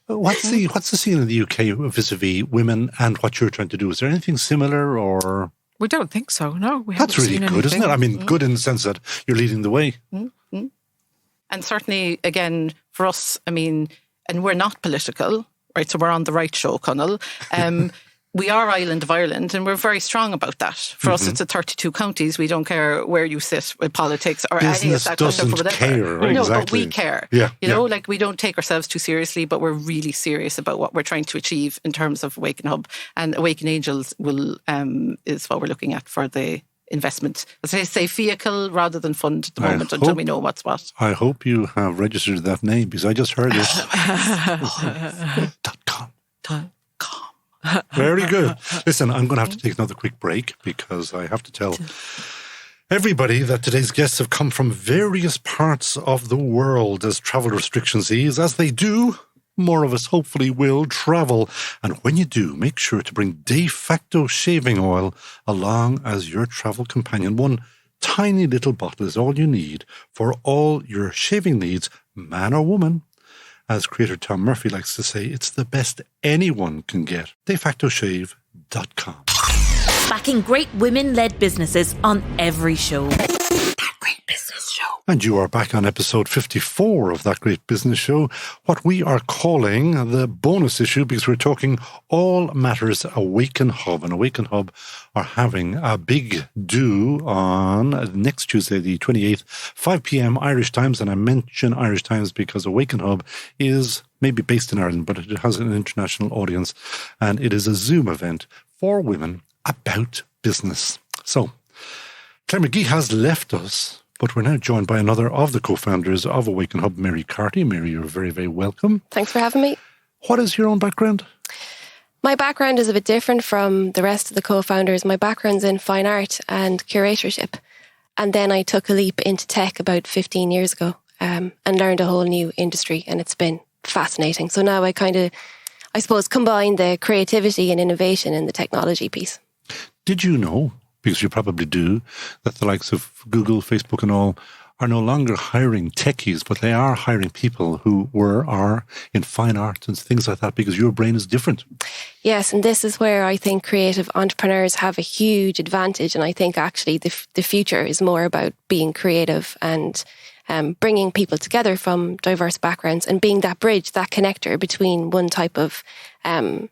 Speaker 2: What's the scene in the UK vis-a-vis women and what you're trying to do? Is there anything similar, or...?
Speaker 3: We don't think so, no.
Speaker 2: That's really good, isn't it? I mean, good in the sense that you're leading the way.
Speaker 4: And certainly, again, for us, I mean, and we're not political, right? So we're on the right show, Conall. We are Island of Ireland, and we're very strong about that. For us, it's 32 counties. We don't care where you sit with politics or any of that kind of whatever.
Speaker 2: Care,
Speaker 4: no,
Speaker 2: exactly.
Speaker 4: but we care.
Speaker 2: Yeah,
Speaker 4: you know, like we don't take ourselves too seriously, but we're really serious about what we're trying to achieve in terms of Awaken Hub. And Awaken Angels is what we're looking at for the investment. As I say, vehicle rather than fund at the moment until we know what's what.
Speaker 2: I hope you have registered that name because I just heard it. .com. Very good. Listen, I'm going to have to take another quick break because I have to tell everybody that today's guests have come from various parts of the world as travel restrictions ease. As they do, more of us hopefully will travel. And when you do, make sure to bring de facto shaving oil along as your travel companion. One tiny little bottle is all you need for all your shaving needs, man or woman. As creator Tom Murphy likes to say, it's the best anyone can get. defactoshave.com.
Speaker 1: Backing great women-led businesses on every show. That Great Business Show.
Speaker 2: And you are back on episode 54 of That Great Business Show, what we are calling the bonus issue, because we're talking all matters Awaken Hub. And Awaken Hub are having a big do on next Tuesday, the 28th, 5 p.m. Irish Times. And I mention Irish Times because Awaken Hub is maybe based in Ireland, but it has an international audience. And it is a Zoom event for women about business. So, Clare McGee has left us, but we're now joined by another of the co-founders of Awaken Hub, Mary Carty. Mary, you're very, very welcome.
Speaker 6: Thanks for having me.
Speaker 2: What is your own background?
Speaker 6: My background is a bit different from the rest of the co-founders. My background's in fine art and curatorship. And then I took a leap into tech about 15 years ago and learned a whole new industry, and it's been fascinating. So now I suppose, combine the creativity and innovation in the technology piece.
Speaker 2: Did you know, because you probably do, that the likes of Google, Facebook and all are no longer hiring techies, but they are hiring people who are in fine art and things like that, because your brain is different?
Speaker 6: Yes, and this is where I think creative entrepreneurs have a huge advantage. And I think actually the future is more about being creative and bringing people together from diverse backgrounds and being that bridge, that connector between one type of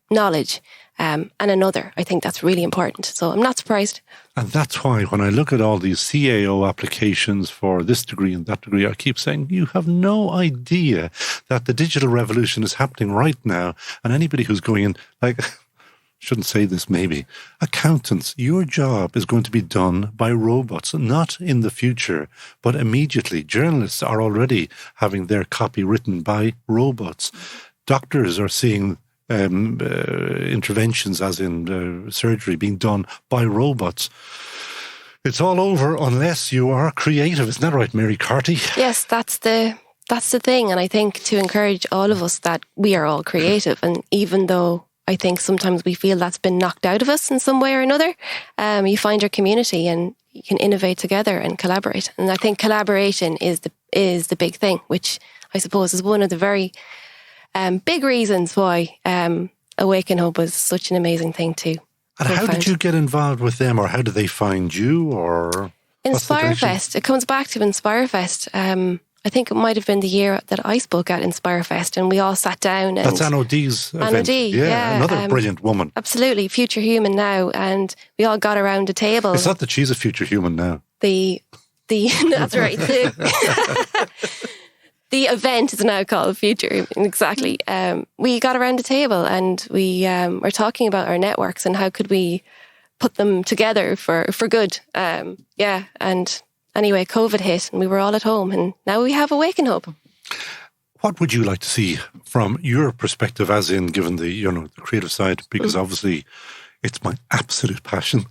Speaker 6: knowledge and another. I think that's really important. So I'm not surprised.
Speaker 2: And that's why when I look at all these CAO applications for this degree and that degree, I keep saying, you have no idea that the digital revolution is happening right now. And anybody who's going in, like, shouldn't say this maybe, accountants, your job is going to be done by robots, not in the future, but immediately. Journalists are already having their copy written by robots. Doctors are seeing interventions, as in surgery, being done by robots. It's all over unless you are creative. Isn't that right, Mary Carty?
Speaker 6: Yes, that's the thing. And I think to encourage all of us that we are all creative. And even though I think sometimes we feel that's been knocked out of us in some way or another, you find your community and you can innovate together and collaborate. And I think collaboration is the big thing, which I suppose is one of the very big reasons why Awaken Hub was such an amazing thing too.
Speaker 2: And how did you get involved with them, or how did they find you, or?
Speaker 6: Inspirefest. It comes back to Inspirefest. I think it might have been the year that I spoke at Inspirefest, and we all sat down. And
Speaker 2: that's Anod's event.
Speaker 6: Anod, yeah,
Speaker 2: another brilliant woman.
Speaker 6: Absolutely, future human now, and we all got around a table.
Speaker 2: It's not that she's a future human now.
Speaker 6: That's right. The event is now called Future. Exactly. We got around the table and we were talking about our networks and how could we put them together for good. And anyway, COVID hit and we were all at home, and now we have Awaken Hub.
Speaker 2: What would you like to see from your perspective, as in given the creative side? Because obviously it's my absolute passion.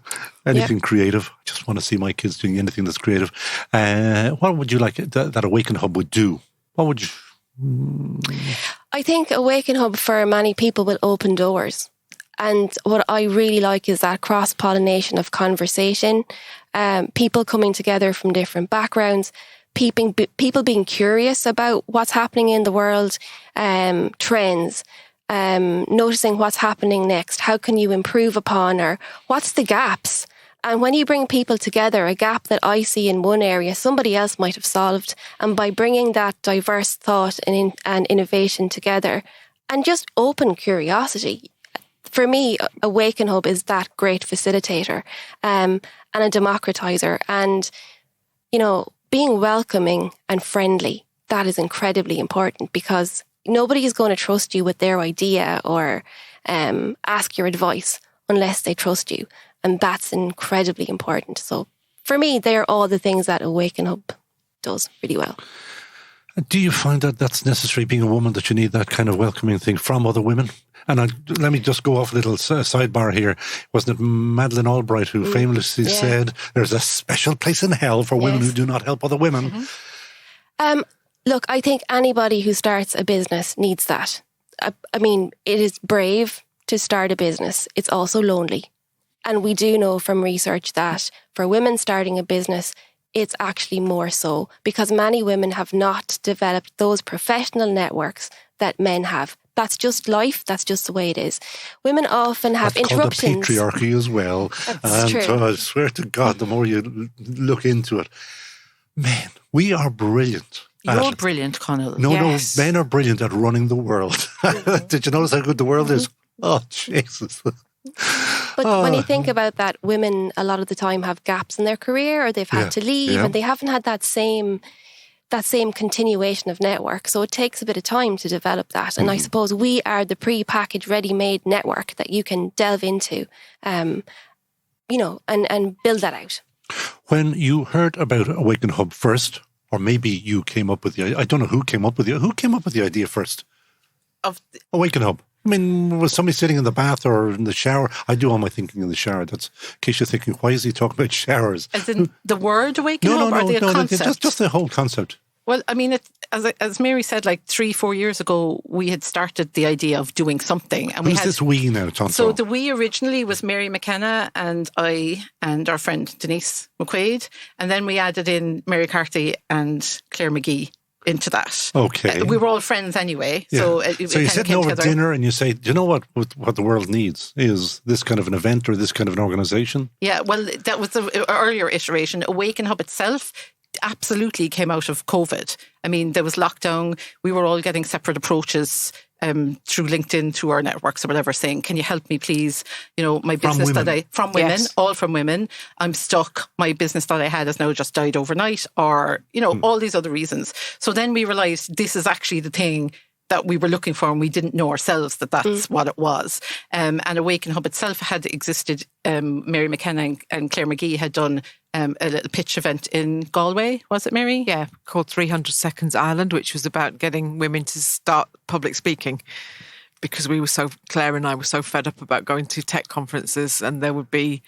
Speaker 2: Anything creative. I just want to see my kids doing anything that's creative. What would you like that Awaken Hub would do? What would you...
Speaker 6: I think Awaken Hub for many people will open doors. And what I really like is that cross-pollination of conversation, people coming together from different backgrounds, people being curious about what's happening in the world, trends, noticing what's happening next. How can you improve upon, or what's the gaps? And when you bring people together, a gap that I see in one area, somebody else might have solved. And by bringing that diverse thought and innovation together and just open curiosity, for me, Awaken Hub is that great facilitator and a democratizer. And, being welcoming and friendly, that is incredibly important, because nobody is going to trust you with their idea or ask your advice unless they trust you. And that's incredibly important. So for me, they're all the things that Awaken Hub does really well.
Speaker 2: Do you find that that's necessary, being a woman, that you need that kind of welcoming thing from other women? And let me just go off a little sidebar here. Wasn't it Madeleine Albright who famously said, there's a special place in hell for women who do not help other women?
Speaker 6: Mm-hmm. Look, I think anybody who starts a business needs that. I mean, it is brave to start a business. It's also lonely. And we do know from research that for women starting a business, it's actually more so, because many women have not developed those professional networks that men have. That's just life. That's just the way it is. Women often have interruptions.
Speaker 2: Called the patriarchy as well.
Speaker 6: That's true.
Speaker 2: I swear to God, the more you look into it, man, we are brilliant.
Speaker 4: You're brilliant, Conall.
Speaker 2: No, men are brilliant at running the world. Did you notice how good the world is? Oh, Jesus.
Speaker 6: But when you think about that, women a lot of the time have gaps in their career, or they've had to leave, and they haven't had that same continuation of network. So it takes a bit of time to develop that. And I suppose we are the pre-packaged, ready-made network that you can delve into, and build that out.
Speaker 2: When you heard about Awaken Hub first, or maybe you came up with I don't know who came up with the idea first
Speaker 4: of
Speaker 2: Awaken Hub. I mean, was somebody sitting in the bath or in the shower? I do all my thinking in the shower. That's in case you're thinking, why is he talking about showers?
Speaker 4: As in the word Awaken Hub or the concept?
Speaker 2: Just the whole concept.
Speaker 4: Well, I mean, as Mary said, like 3-4 years ago, we had started the idea of doing something. And
Speaker 2: Who's this we now, Tonto?
Speaker 4: So the we originally was Mary McKenna and I and our friend Denise McQuaid. And then we added in Mary Carty and Clare McGee into that.
Speaker 2: Okay.
Speaker 4: We were all friends anyway. Yeah. So
Speaker 2: you're sitting over dinner and you say, do you know what the world needs is this kind of an event or this kind of an organisation?
Speaker 4: Yeah, well, that was the earlier iteration. Awaken Hub itself absolutely came out of COVID. I mean, there was lockdown. We were all getting separate approaches through LinkedIn, through our networks or whatever, saying, can you help me please? My business from women, all from women. I'm stuck. My business that I had has now just died overnight, or, all these other reasons. So then we realised this is actually the thing that we were looking for, and we didn't know ourselves that that's what it was. And Awaken Hub itself had existed. Mary McKenna and Clare McGee had done a little pitch event in Galway, was it, Mary?
Speaker 3: Yeah, called 300 Seconds Ireland, which was about getting women to start public speaking, because Claire and I were so fed up about going to tech conferences, and there would be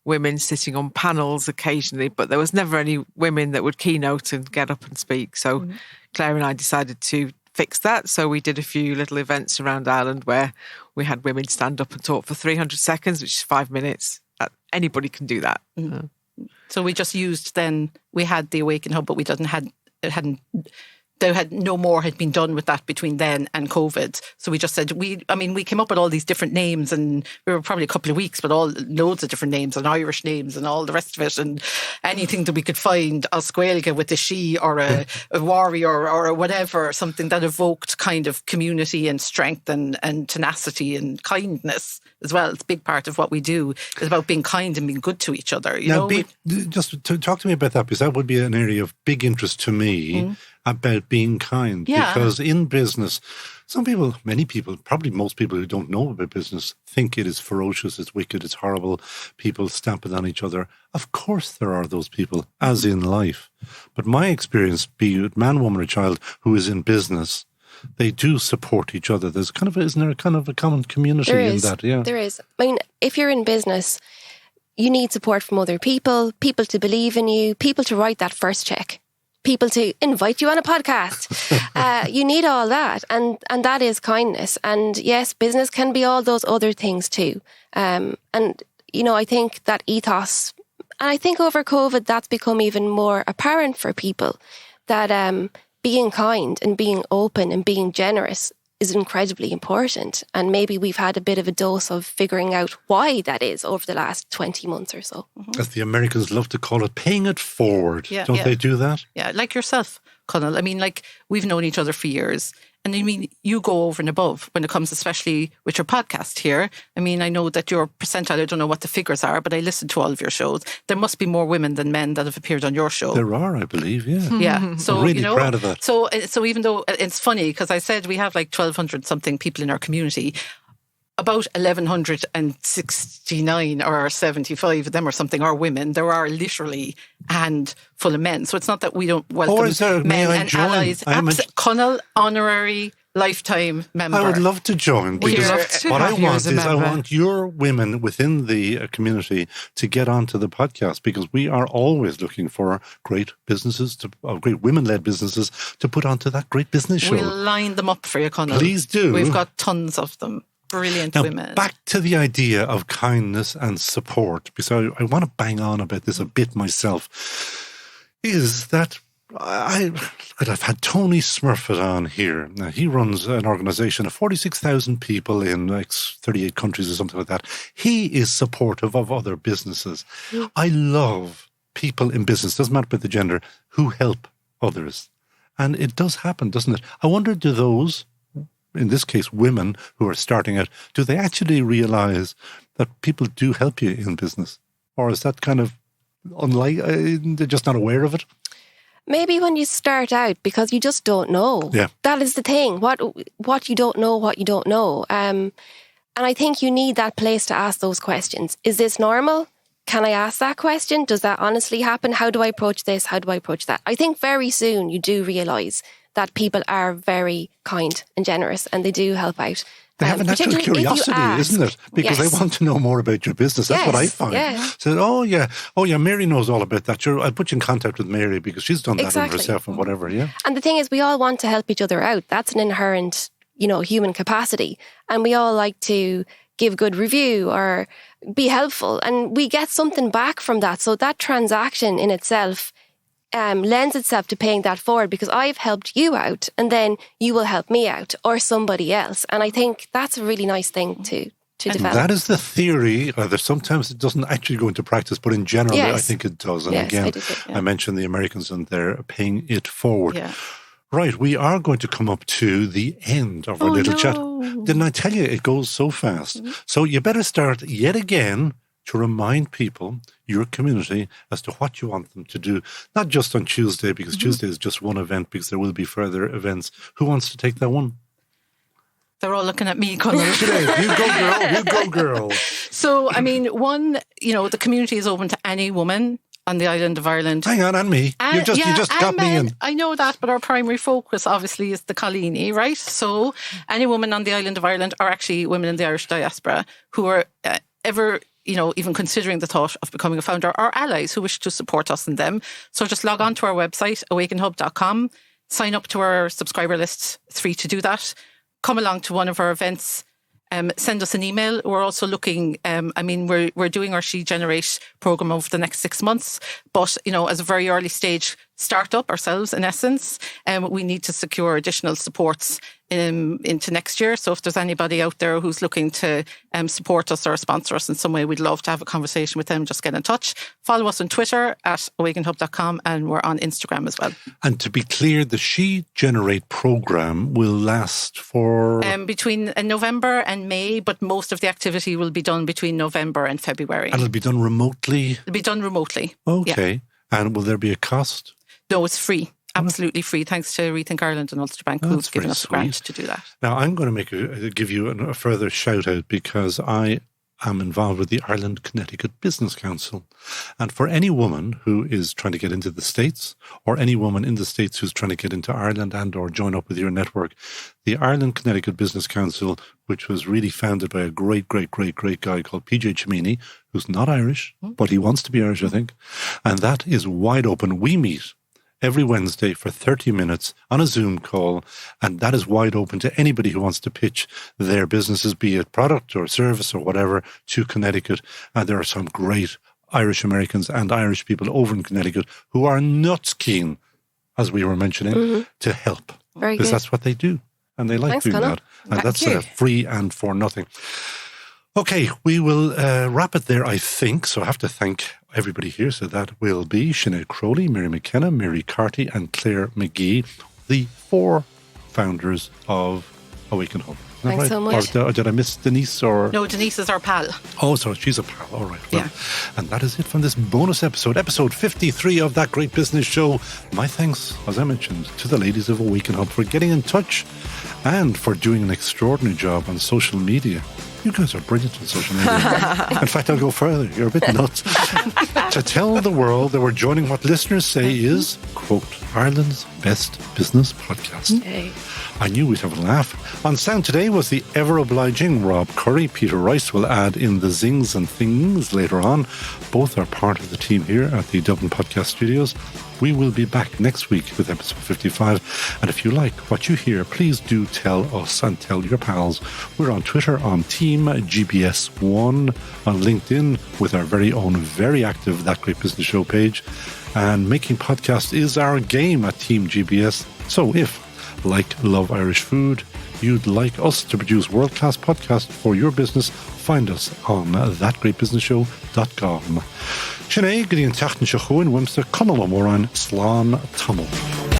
Speaker 3: women sitting on panels occasionally, but there was never any women that would keynote and get up and speak. So Claire and I decided to fix that. So we did a few little events around Ireland where we had women stand up and talk for 300 seconds, which is 5 minutes. Anybody can do that.
Speaker 4: So we just used we had the Awaken Hub, but it hadn't no more had been done with that between then and COVID. So we just said, we came up with all these different names, and we were probably a couple of weeks, but loads of different names and Irish names and all the rest of it, and anything that we could find, as Gaeilge with a she or a warrior or a whatever, something that evoked kind of community and strength and tenacity and kindness as well. It's a big part of what we do. It's about being kind and being good to each other.
Speaker 2: Just to talk to me about that, because that would be an area of big interest to me, about being kind.
Speaker 4: Yeah.
Speaker 2: Because in business, many people, probably most people who don't know about business think it is ferocious, it's wicked, it's horrible, people stamping on each other. Of course there are those people, as in life. But my experience, be it man, woman or child, who is in business, they do support each other. Isn't there a kind of a common community in that? Yeah,
Speaker 6: there is. I mean, if you're in business, you need support from other people to believe in you, people to write that first check, people to invite you on a podcast. You need all that. And that is kindness. And yes, business can be all those other things too. And, I think that ethos, and I think over COVID, that's become even more apparent for people, that being kind and being open and being generous is incredibly important. And maybe we've had a bit of a dose of figuring out why that is over the last 20 months or so.
Speaker 2: As the Americans love to call it, paying it forward. Don't they do that?
Speaker 4: Yeah, like yourself, Conall. I mean, like, we've known each other for years. And I mean, you go over and above when it comes, especially with your podcast here. I mean, I know that your percentile, I don't know what the figures are, but I listen to all of your shows. There must be more women than men that have appeared on your show.
Speaker 2: There are, I believe, yeah.
Speaker 4: Yeah. So,
Speaker 2: I'm really proud of that.
Speaker 4: So even though it's funny, because I said we have like 1,200 something people in our community, about 1,169 or 75 of them or something are women. There are literally a handful of men. So it's not that we don't welcome men and allies. Conall, honorary lifetime member.
Speaker 2: I would love to join, because what I want is I want your women within the community to get onto the podcast, because we are always looking for great businesses, great women-led businesses to put onto that great business show.
Speaker 4: We'll line them up for you, Conall.
Speaker 2: Please do.
Speaker 4: We've got tons of them. Brilliant women.
Speaker 2: Back to the idea of kindness and support, because I want to bang on about this a bit myself, is that I've had Tony Smurfett on here. Now, he runs an organisation of 46,000 people in like 38 countries or something like that. He is supportive of other businesses. I love people in business, doesn't matter about the gender, who help others. And it does happen, doesn't it? I wonder, do those, in this case, women who are starting out, do they actually realise that people do help you in business? Or is that kind of they're just not aware of it?
Speaker 6: Maybe when you start out, because you just don't know.
Speaker 2: Yeah.
Speaker 6: That is the thing. What you don't know. And I think you need that place to ask those questions. Is this normal? Can I ask that question? Does that honestly happen? How do I approach this? How do I approach that? I think very soon you do realise that people are very kind and generous, and they do help out.
Speaker 2: They have a natural curiosity, isn't it? Because they want to know more about your business. That's what I find.
Speaker 6: Yeah.
Speaker 2: So, oh yeah, Mary knows all about that. I'll put you in contact with Mary because she's done that herself and whatever, yeah.
Speaker 6: And the thing is, we all want to help each other out. That's an inherent, human capacity. And we all like to give good review or be helpful. And we get something back from that. So that transaction in itself lends itself to paying that forward, because I've helped you out and then you will help me out or somebody else. And I think that's a really nice thing to develop.
Speaker 2: That is the theory. Sometimes it doesn't actually go into practice, but in general, I think it does. And again, I mentioned the Americans and they're paying it forward. Yeah. Right, we are going to come up to the end of our little chat. Didn't I tell you it goes so fast? Mm-hmm. So you better start yet again to remind people, your community, as to what you want them to do. Not just on Tuesday, because Tuesday is just one event, because there will be further events. Who wants to take that one?
Speaker 4: They're all looking at me, Conall.
Speaker 2: You go, girl.
Speaker 4: So, I mean, the community is open to any woman on the island of Ireland.
Speaker 2: Hang on, and me. You just got me in.
Speaker 4: I know that, but our primary focus obviously is the Colony, right? So any woman on the island of Ireland, or actually women in the Irish diaspora, who are ever even considering the thought of becoming a founder, or allies who wish to support us and them. So just log on to our website, awakenhub.com, sign up to our subscriber list. It's free to do that. Come along to one of our events. send us an email. We're also looking, we're doing our SheGenerate program over the next 6 months, but, as a very early stage startup ourselves, in essence, we need to secure additional supports into next year. So if there's anybody out there who's looking to support us or sponsor us in some way, we'd love to have a conversation with them. Just get in touch. Follow us on Twitter at awakenhub.com, and we're on Instagram as well.
Speaker 2: And to be clear, the SheGenerate program will last for...
Speaker 4: between November and May, but most of the activity will be done between November and February.
Speaker 2: And it'll be done remotely?
Speaker 4: It'll be done remotely.
Speaker 2: Okay.
Speaker 4: Yeah.
Speaker 2: And will there be a cost?
Speaker 4: No, it's free. Absolutely free, thanks to Rethink Ireland and Ulster Bank, who've given us a grant to do that.
Speaker 2: Now, I'm going to give you a further shout out, because I am involved with the Ireland Connecticut Business Council. And for any woman who is trying to get into the States, or any woman in the States who's trying to get into Ireland and or join up with your network, the Ireland Connecticut Business Council, which was really founded by a great guy called PJ Chimini, who's not Irish, but he wants to be Irish, I think. And that is wide open. We meet every Wednesday for 30 minutes on a Zoom call, and that is wide open to anybody who wants to pitch their businesses, be it product or service or whatever, to Connecticut. And there are some great Irish Americans and Irish people over in Connecticut who are nuts keen, as we were mentioning, to help. Because that's what they do, and they like doing that. And that's free and for nothing. Okay, we will wrap it there, I think. So I have to thank everybody here. So that will be Sinead Crowley, Mary McKenna, Mary Carty and Clare McGee, the 4 founders of Awaken Hub.
Speaker 6: Thanks so much.
Speaker 2: Or did I miss Denise? Or
Speaker 4: no, Denise is our pal.
Speaker 2: Oh, so she's a pal. All right. Well,
Speaker 4: yeah.
Speaker 2: And that is it from this bonus episode 53 of That Great Business Show. My thanks, as I mentioned, to the ladies of Awaken Hub for getting in touch and for doing an extraordinary job on social media. You guys are brilliant on social media. In fact, I'll go further. You're a bit nuts. To tell the world that we're joining what listeners say is, quote, Ireland's best business podcast.
Speaker 6: Hey.
Speaker 2: I knew we'd have a laugh. On sound today was the ever-obliging Rob Curry. Peter Rice will add in the zings and things later on. Both are part of the team here at the Dublin Podcast Studios. We will be back next week with episode 55. And if you like what you hear, please do tell us and tell your pals. We're on Twitter on Team GBS1, on LinkedIn with our very own, very active That Great Business Show page. And making podcasts is our game at Team GBS. So if, like Love Irish Food, you'd like us to produce world-class podcasts for your business, find us on thatgreatbusinessshow.com. Sinead, Gideon Tachtan Shachuin, Wimster, Conall O Morain, Slán Tamil.